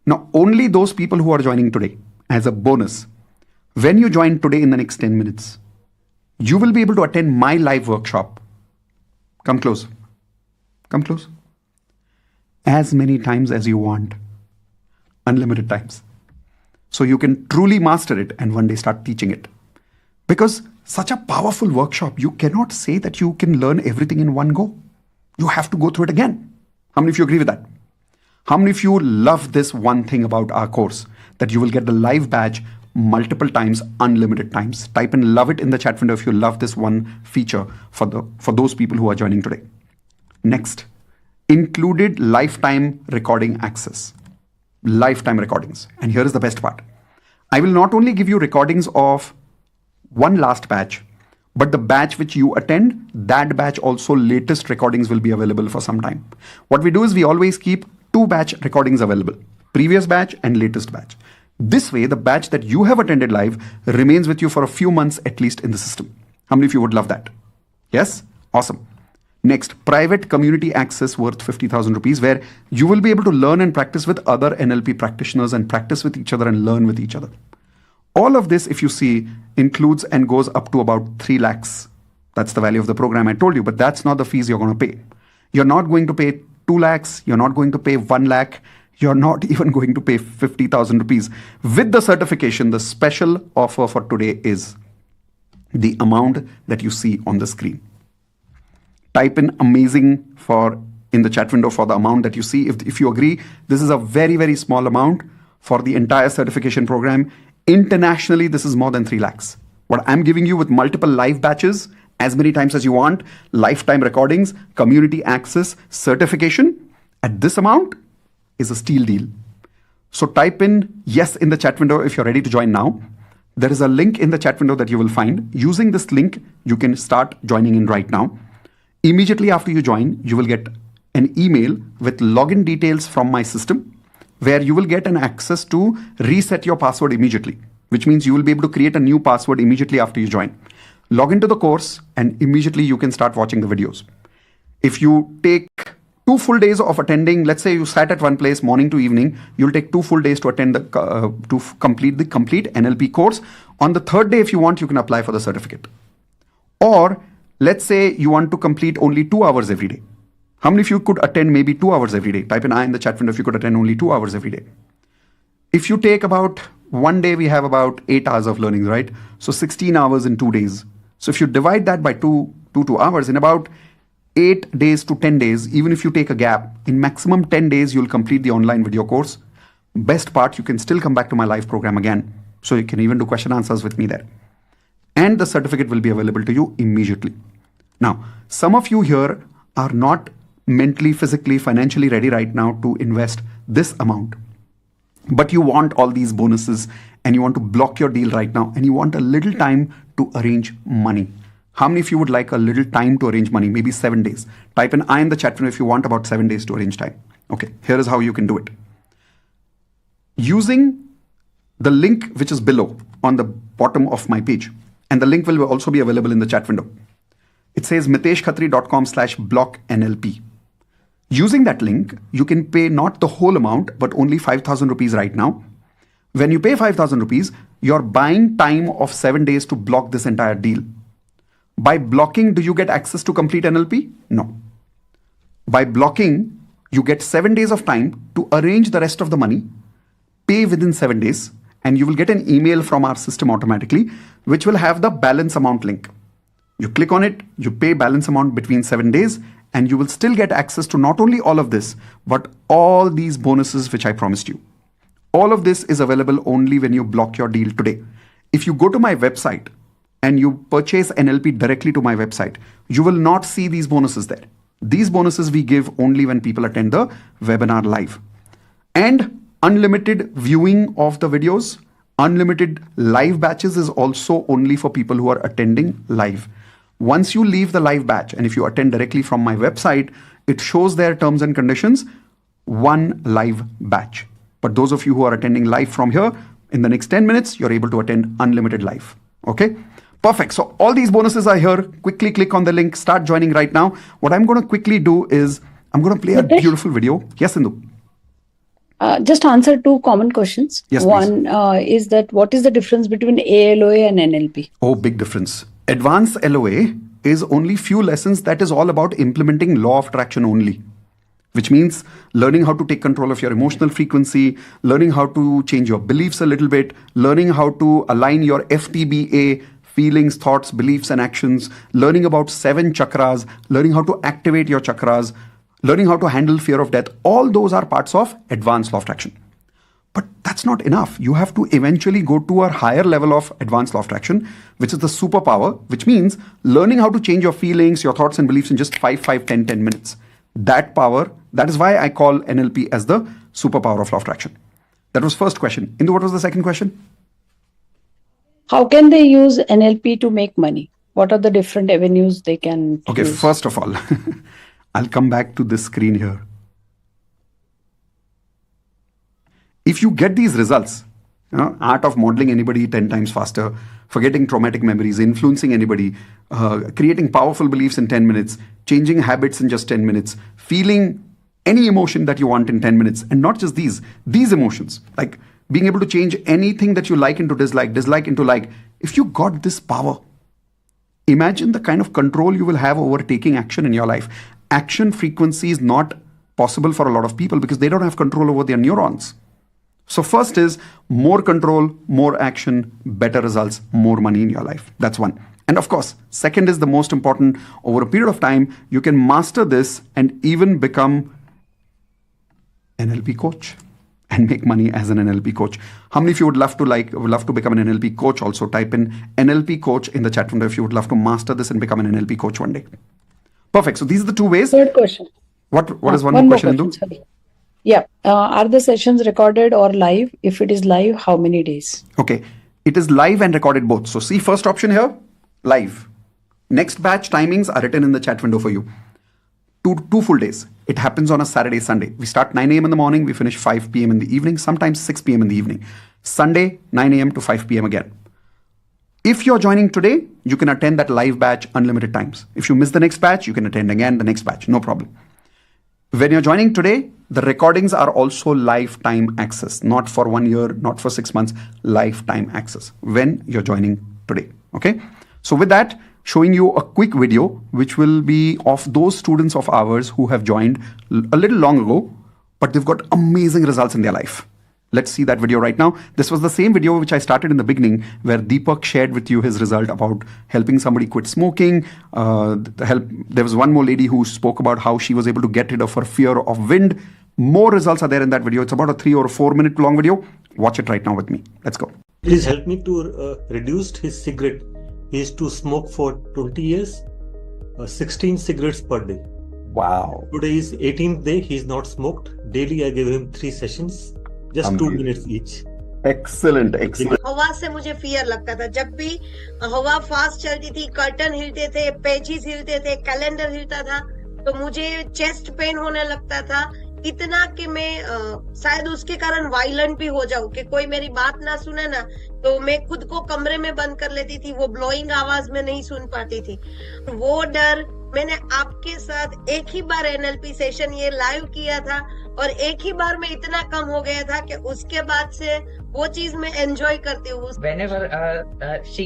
Now, only those people who are joining today, as a bonus, when you join today in the next 10 minutes, you will be able to attend my live workshop. Come close. Come close. As many times as you want. Unlimited times. So you can truly master it and one day start teaching it. Because such a powerful workshop, you cannot say that you can learn everything in one go. You have to go through it again. How many of you agree with that? How many of you love this one thing about our course? That you will get the live badge multiple times, unlimited times. Type in love it in the chat window if you love this one feature for those people who are joining today. Next, included lifetime recording access. Lifetime recordings. And here is the best part. I will not only give you recordings of one last batch, but the batch which you attend, that batch also latest recordings will be available for some time. What we do is we always keep 2 batch recordings available. Previous batch and latest batch. This way, the batch that you have attended live remains with you for a few months at least in the system. How many of you would love that? Yes? Awesome. Next, private community access worth 50,000 rupees, where you will be able to learn and practice with other NLP practitioners and practice with each other and learn with each other. All of this, if you see, includes and goes up to about 3 lakhs. That's the value of the program I told you, but that's not the fees you're going to pay. You're not going to pay 2 lakhs. You're not going to pay 1 lakh. You're not even going to pay 50,000 rupees. With the certification, the special offer for today is the amount that you see on the screen. Type in amazing in the chat window for the amount that you see. If you agree, this is a very, very small amount for the entire certification program. Internationally, this is more than 3 lakhs. What I'm giving you with multiple live batches, as many times as you want, lifetime recordings, community access, certification, at this amount is a steal deal. So type in yes in the chat window if you're ready to join now. There is a link in the chat window that you will find. Using this link, you can start joining in right now. Immediately after you join, you will get an email with login details from my system, where you will get an access to reset your password immediately, which means you will be able to create a new password immediately after you join. Log into the course and immediately you can start watching the videos. If you take 2 full days of attending, let's say you sat at one place morning to evening, you'll take 2 full days to attend to complete the complete NLP course. On the 3rd day, if you want, you can apply for the certificate. Or let's say you want to complete only 2 hours every day. How many of you could attend maybe 2 hours every day? Type in I in the chat window if you could attend only 2 hours every day. If you take about one day, we have about 8 hours of learning, right? So 16 hours in 2 days. So if you divide that by 2 hours, in about 8 days to 10 days, even if you take a gap, in maximum 10 days, you'll complete the online video course. Best part, you can still come back to my live program again. So you can even do question answers with me there. And the certificate will be available to you immediately. Now, some of you here are not mentally, physically, financially ready right now to invest this amount. But you want all these bonuses and you want to block your deal right now and you want a little time to arrange money. How many of you would like a little time to arrange money? Maybe 7 days. Type in I in the chat window if you want about 7 days to arrange time. Okay, here is how you can do it. Using the link which is below on the bottom of my page, and the link will also be available in the chat window. It says miteshkhatri.com/blocknlp. Using that link, you can pay not the whole amount, but only 5,000 rupees right now. When you pay 5,000 rupees, you're buying time of 7 days to block this entire deal. By blocking, do you get access to complete NLP? No. By blocking, you get 7 days of time to arrange the rest of the money, pay within 7 days, and you will get an email from our system automatically, which will have the balance amount link. You click on it, you pay balance amount between 7 days, and you will still get access to not only all of this, but all these bonuses which I promised you. All of this is available only when you block your deal today. If you go to my website and you purchase NLP directly to my website, you will not see these bonuses there. These bonuses we give only when people attend the webinar live. And unlimited viewing of the videos, unlimited live batches is also only for people who are attending live. Once you leave the live batch, and if you attend directly from my website, it shows their terms and conditions, one live batch. But those of you who are attending live from here, in the next 10 minutes, you're able to attend unlimited live. Okay? Perfect. So all these bonuses are here. Quickly click on the link. Start joining right now. What I'm going to quickly do is, I'm going to play a beautiful video. Yes, Indu? Just answer two common questions. Yes, one is that what is the difference between ALOA and NLP? Oh, big difference. Advanced LOA is only few lessons that is all about implementing law of attraction only, which means learning how to take control of your emotional frequency, learning how to change your beliefs a little bit, learning how to align your FTBA, feelings, thoughts, beliefs, and actions, learning about 7 chakras, learning how to activate your chakras, learning how to handle fear of death. All those are parts of advanced law of attraction. But that's not enough. You have to eventually go to a higher level of advanced law of attraction, which is the superpower, which means learning how to change your feelings, your thoughts and beliefs in just 5, 10 minutes. That power, that is why I call NLP as the superpower of law of attraction. That was first question. Indu, what was the second question? How can they use NLP to make money? What are the different avenues they can Okay, use? First of all, I'll come back to this screen here. If you get these results, art of modeling anybody 10 times faster, forgetting traumatic memories, influencing anybody, creating powerful beliefs in 10 minutes, changing habits in just 10 minutes, feeling any emotion that you want in 10 minutes, and not just these emotions, like being able to change anything that you like into dislike, dislike into like. If you got this power, imagine the kind of control you will have over taking action in your life. Action frequency is not possible for a lot of people because they don't have control over their neurons. So first is more control, more action, better results, more money in your life. That's one. And of course, second is the most important. Over a period of time, you can master this and even become an NLP coach and make money as an NLP coach. How many of you would love to become an NLP coach? Also type in NLP coach in the chat window if you would love to master this and become an NLP coach one day. Perfect. So these are the two ways. Third question. What is one more question, Indu? Sorry. Yeah. Are the sessions recorded or live? If it is live, how many days? Okay. It is live and recorded both. So see first option here, live. Next batch timings are written in the chat window for you. Two full days. It happens on a Saturday, Sunday. We start 9 a.m. in the morning. We finish 5 p.m. in the evening, sometimes 6 p.m. in the evening. Sunday, 9 a.m. to 5 p.m. again. If you're joining today, you can attend that live batch unlimited times. If you miss the next batch, you can attend again the next batch. No problem. When you're joining today, the recordings are also lifetime access, not for 1 year, not for 6 months, lifetime access when you're joining today. Okay. So with that, showing you a quick video, which will be of those students of ours who have joined a little long ago, but they've got amazing results in their life. Let's see that video right now. This was the same video which I started in the beginning, where Deepak shared with you his result about helping somebody quit smoking. There was one more lady who spoke about how she was able to get rid of her fear of wind. More results are there in that video. It's about a 3 or 4 minute long video. Watch it right now with me. Let's go. Please help me to reduce his cigarette. He used to smoke for 20 years, 16 cigarettes per day. Wow. Today is 18th day. He's not smoked. Daily I gave him 3 sessions. Just 2 minutes each. Excellent, excellent. हवा से मुझे fear लगता था. जब भी हवा fast चलती थी, कर्टन हिलते थे, पेजेस हिलते थे, कैलेंडर हिलता था, तो मुझे चेस्ट पेन होने लगता था. इतना कि मैं शायद उसके कारण वायलेंट भी हो जाऊं, कि कोई मेरी बात ना सुने ना तो मैं खुद को कमरे में बंद कर लेती थी, वो ब्लोइंग आवाज में नहीं सुन पाती थी। वो डर मैंने आपके साथ एक ही बार एनएलपी सेशन ये लाइव किया था, और एक ही बार में इतना कम हो गया था कि उसके बाद से वो चीज मैं एंजॉय करती हूँ। Whenever she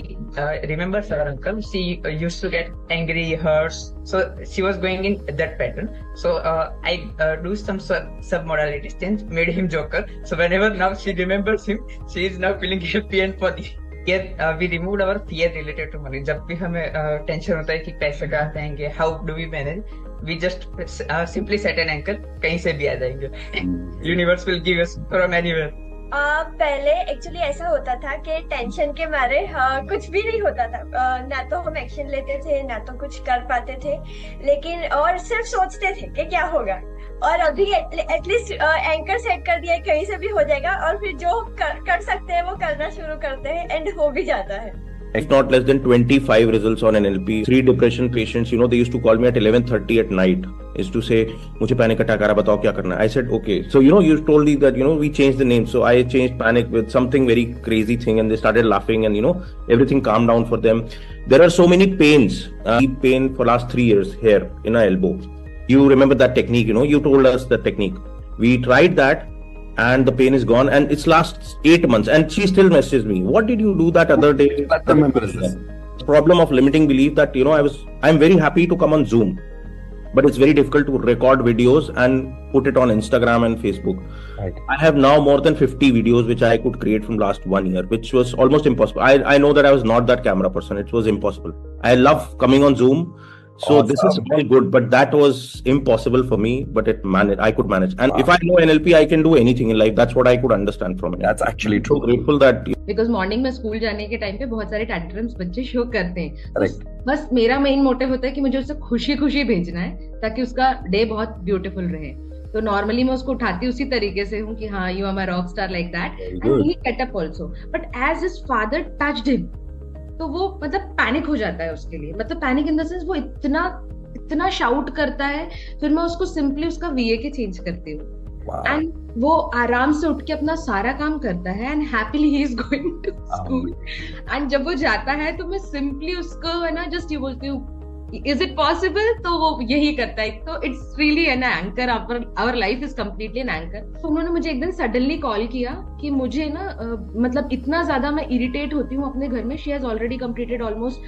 remembers her uncle, she used to get angry, hurt. So she was going in that pattern. So I do some sub-modalities change, made him joker. So whenever now she remembers him, she is now feeling happy and funny. Here we removed our fear related to money. जब भी हमें tension होता है कि पैसे कहाँ से आएंगे, how do we manage? We just simply set an anchor, कहीं से भी आ जाएंगे. Universe will give us from anywhere. पहले एक्चुअली ऐसा होता था कि टेंशन के मारे कुछ भी नहीं होता था, ना तो हम एक्शन लेते थे ना तो कुछ कर पाते थे, लेकिन और सिर्फ सोचते थे कि क्या होगा। और अभी एटलीस्ट एंकर सेट कर दिया, कहीं से भी हो जाएगा, और फिर जो कर सकते हैं वो करना शुरू करते हैं एंड हो भी जाता है। It's not less than 25 results on NLP. 3 depression patients, they used to call me at 11:30 at night. Is to say, मुझे panic attack आ रहा, बताओ क्या करना है? I said, okay. So, you told me that, we changed the name. So, I changed panic with something very crazy thing, and they started laughing, and, everything calmed down for them. There are so many pains. Deep pain for last 3 years here in our elbow. You remember that technique, you told us that technique. We tried that. And the pain is gone, and it's last 8 months, and she still messages me, what did you do that other day? What remember is this? Problem of limiting belief that, I'm very happy to come on Zoom, but it's very difficult to record videos and put it on Instagram and Facebook. Right. I have now more than 50 videos which I could create from last 1 year, which was almost impossible. I know that I was not that camera person. It was impossible. I love coming on Zoom. So awesome. This is very good, but that was impossible for me, but I could manage. And if I know NLP, I can do anything in life. That's what I could understand from it. That's actually true. So grateful that... Because morning में school जाने के time पे बहुत सारे tantrums बच्चे show करते हैं। Correct. बस मेरा मेन मोटिव होता है कि मुझे उसे खुशी खुशी भेजना है, ताकि उसका डे बहुत ब्यूटीफुल रहे। तो नॉर्मली मैं उसको उठाती उसी तरीके से हूँ कि हाँ, you are my rock star like that. And he get up also. But as his father touched him, तो वो मतलब पैनिक हो जाता है उसके लिए, मतलब पैनिक इन द सेंस वो इतना शाउट करता है, फिर मैं उसको सिंपली उसका वीए के चेंज करती हूँ एंड वो आराम से उठ के अपना सारा काम करता है and happily he is going to school. And जब वो जाता है तो मैं सिंपली उसको है ना जस्ट ये बोलती हूँ, इज इट पॉसिबल, तो वो यही करता है। तो it's really an anchor, our life is completely an anchor. तो उन्होंने मुझे एक दिन सडनली कॉल किया कि मुझे ना मतलब इतना ज्यादा मैं इरिटेट होती हूँ अपने घर में। She has already completed almost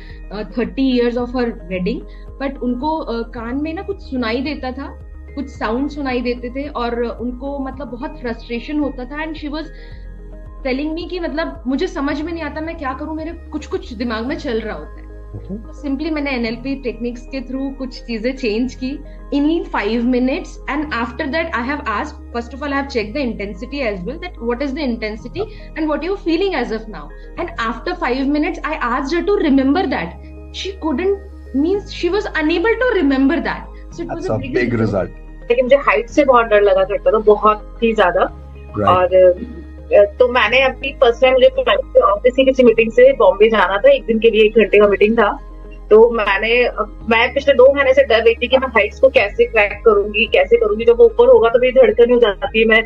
30 years of her wedding, but उनको कान में ना कुछ सुनाई देता था, कुछ साउंड सुनाई देते थे और उनको मतलब बहुत फ्रस्ट्रेशन होता था। And she was telling me कि मतलब मुझे समझ में नहीं आता मैं क्या करूं, मेरे कुछ दिमाग में चल रहा होता है। सिंपली मैंने एनएलपी टेक्निक्स के थ्रू कुछ चीजें चेंज की in 5 minutes, and after that I have asked, first of all I have check the intensity as well, that what is the intensity and what you feeling as of now. And after 5 minutes I asked her to remember that. She couldn't, means she was unable to remember that. So it was a big result. लेकिन मुझे height से बहुत डर लगा करता था, बहुत ही ज्यादा। और तो मैंने अपनी फर्स्ट टाइम मुझे ऑफिस की किसी मीटिंग से बॉम्बे जाना था, एक दिन के लिए 1 घंटे का मीटिंग था। तो मैं पिछले 2 महीने से डर रही थी कि मैं हाइट्स को कैसे क्रैक करूंगी, कैसे करूंगी। जब वो ऊपर होगा तो मेरी धड़कन हो जाती है, मैं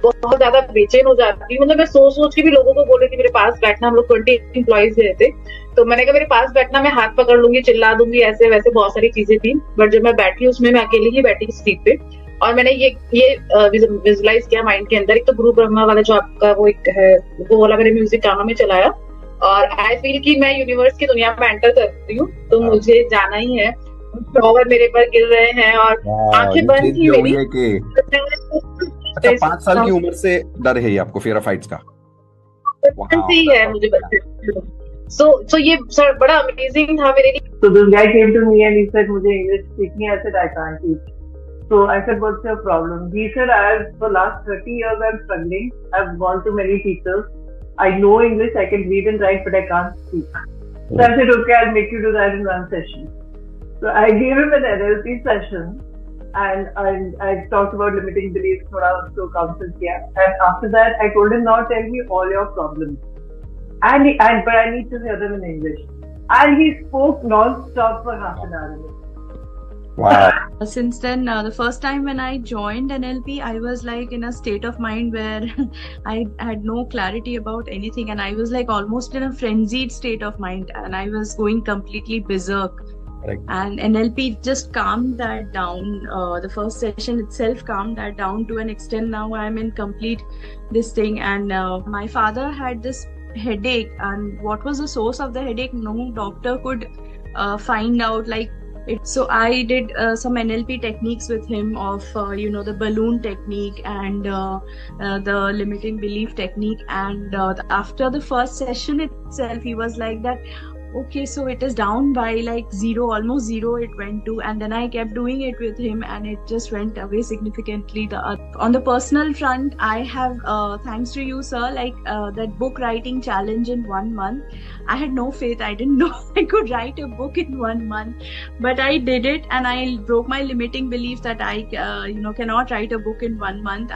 बहुत ज्यादा बेचैन हो जाती हूँ। मतलब मैं सोच के भी लोगों को बोल रही थी मेरे पास बैठना। हम लोग 20 एम्प्लॉइज गए थे, तो मैंने कहा मेरे पास बैठना, मैं हाथ पकड़ लूंगी, चिल्ला दूंगी, ऐसे वैसे बहुत सारी चीजें थी। बट जब मैं बैठी उसमें मैं अकेली ही बैठी सीट पे, और मैंने ये विजुअलाइज किया माइंड के अंदर। एक तो गुरु ब्रह्मा वाला जो आपका वो एक है, वो वाला मैंने म्यूजिक कानों में चलाया, और आई फील कि मैं यूनिवर्स की दुनिया में एंटर कर रही हूँ, तो मुझे जाना ही है। फ्लावर मेरे पर गिर रहे हैं और आंखें बंद थी मेरी। अच्छा, 5 साल की उम्र से डर है ये आपको, फियर ऑफ हाइट्स का? ही है मुझे बच्चे। So ये सर बड़ा अमेजिंग था मेरे लिए। So this guy came to me and he said मुझे English सीखनी है। I said I can't teach. So I said, what's your problem? He said, for last 30 years I'm struggling. I've gone to many teachers. I know English, I can read and write, but I can't speak. So I said, okay, I'll make you do that in 1 session. So I gave him an NLP session, and I talked about limiting beliefs, thoda usko counsel kiya. And after that, I told him, now tell me all your problems. But I need to hear them in English. And he spoke non-stop for half an hour. Wow. Since then, the first time when I joined NLP, I was like in a state of mind where I had no clarity about anything, and I was like almost in a frenzied state of mind, and I was going completely berserk. Right. And NLP just calmed that down. The first session itself calmed that down to an extent. Now I'm in complete this thing, and my father had this headache, and what was the source of the headache? No doctor could find out. So I did some NLP techniques with him of the balloon technique and the limiting belief technique. And after the first session itself, he was like that, okay, so it is down by like zero, almost zero it went to. And then I kept doing it with him, and it just went away significantly. On the personal front, I have, thanks to you, sir, that book writing challenge in 1 month. I had no faith. I didn't know I could write a book in 1 month, but I did it, and I broke my limiting belief that I cannot write a book in 1 month.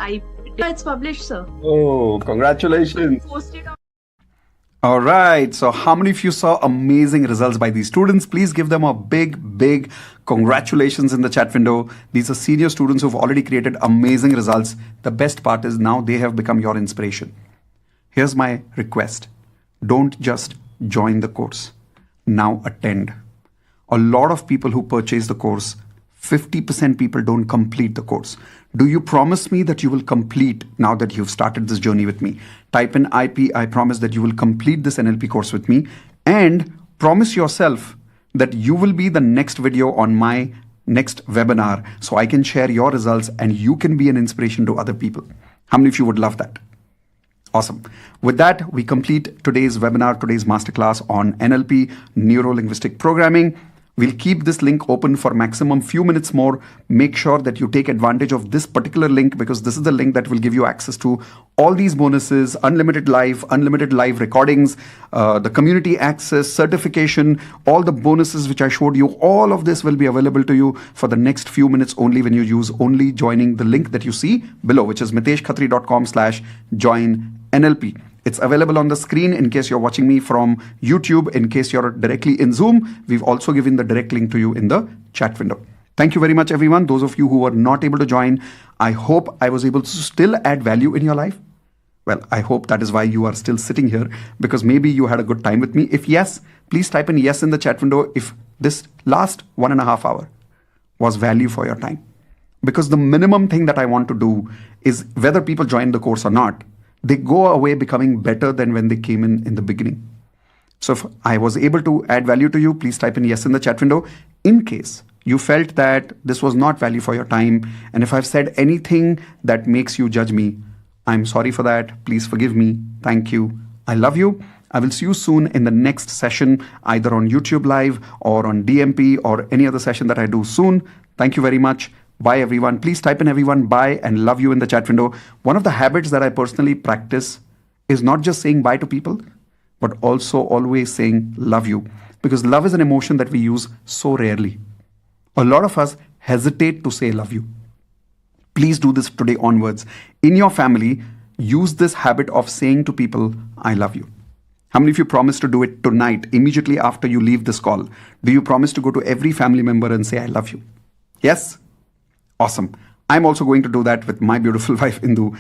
It's published, sir. Oh, congratulations. Posted on. All right. So how many of you saw amazing results by these students? Please give them a big congratulations in the chat window. These are senior students who've already created amazing results. The best part is now they have become your inspiration. Here's my request. Don't just join the course. Now attend. A lot of people who purchase the course, 50% people don't complete the course. Do you promise me that you will complete now that you've started this journey with me? Type in IP, I promise that you will complete this NLP course with me, and promise yourself that you will be the next video on my next webinar so I can share your results and you can be an inspiration to other people. How many of you would love that? Awesome. With that, we complete today's webinar, today's masterclass on NLP, Neuro-Linguistic Programming. We'll keep this link open for maximum few minutes more. Make sure that you take advantage of this particular link, because this is the link that will give you access to all these bonuses, unlimited live recordings, the community access, certification, all the bonuses which I showed you. All of this will be available to you for the next few minutes only when you use only joining the link that you see below, which is miteshkhatri.com/join NLP. It's available on the screen in case you're watching me from YouTube. In case you're directly in Zoom, we've also given the direct link to you in the chat window. Thank you very much, everyone. Those of you who were not able to join, I hope I was able to still add value in your life. Well, I hope that is why you are still sitting here, because maybe you had a good time with me. If yes, please type in yes in the chat window if this last 1.5 hours was value for your time. Because the minimum thing that I want to do is, whether people join the course or not, they go away becoming better than when they came in the beginning. So if I was able to add value to you, please type in yes in the chat window. In case you felt that this was not value for your time, and if I've said anything that makes you judge me, I'm sorry for that. Please forgive me. Thank you. I love you. I will see you soon in the next session, either on YouTube Live or on DMP or any other session that I do soon. Thank you very much. Bye, everyone. Please type in everyone bye and love you in the chat window. One of the habits that I personally practice is not just saying bye to people, but also always saying love you, because love is an emotion that we use so rarely. A lot of us hesitate to say love you. Please do this today onwards. In your family, use this habit of saying to people, I love you. How many of you promise to do it tonight, immediately after you leave this call? Do you promise to go to every family member and say, I love you? Yes? Awesome. I'm also going to do that with my beautiful wife, Indu.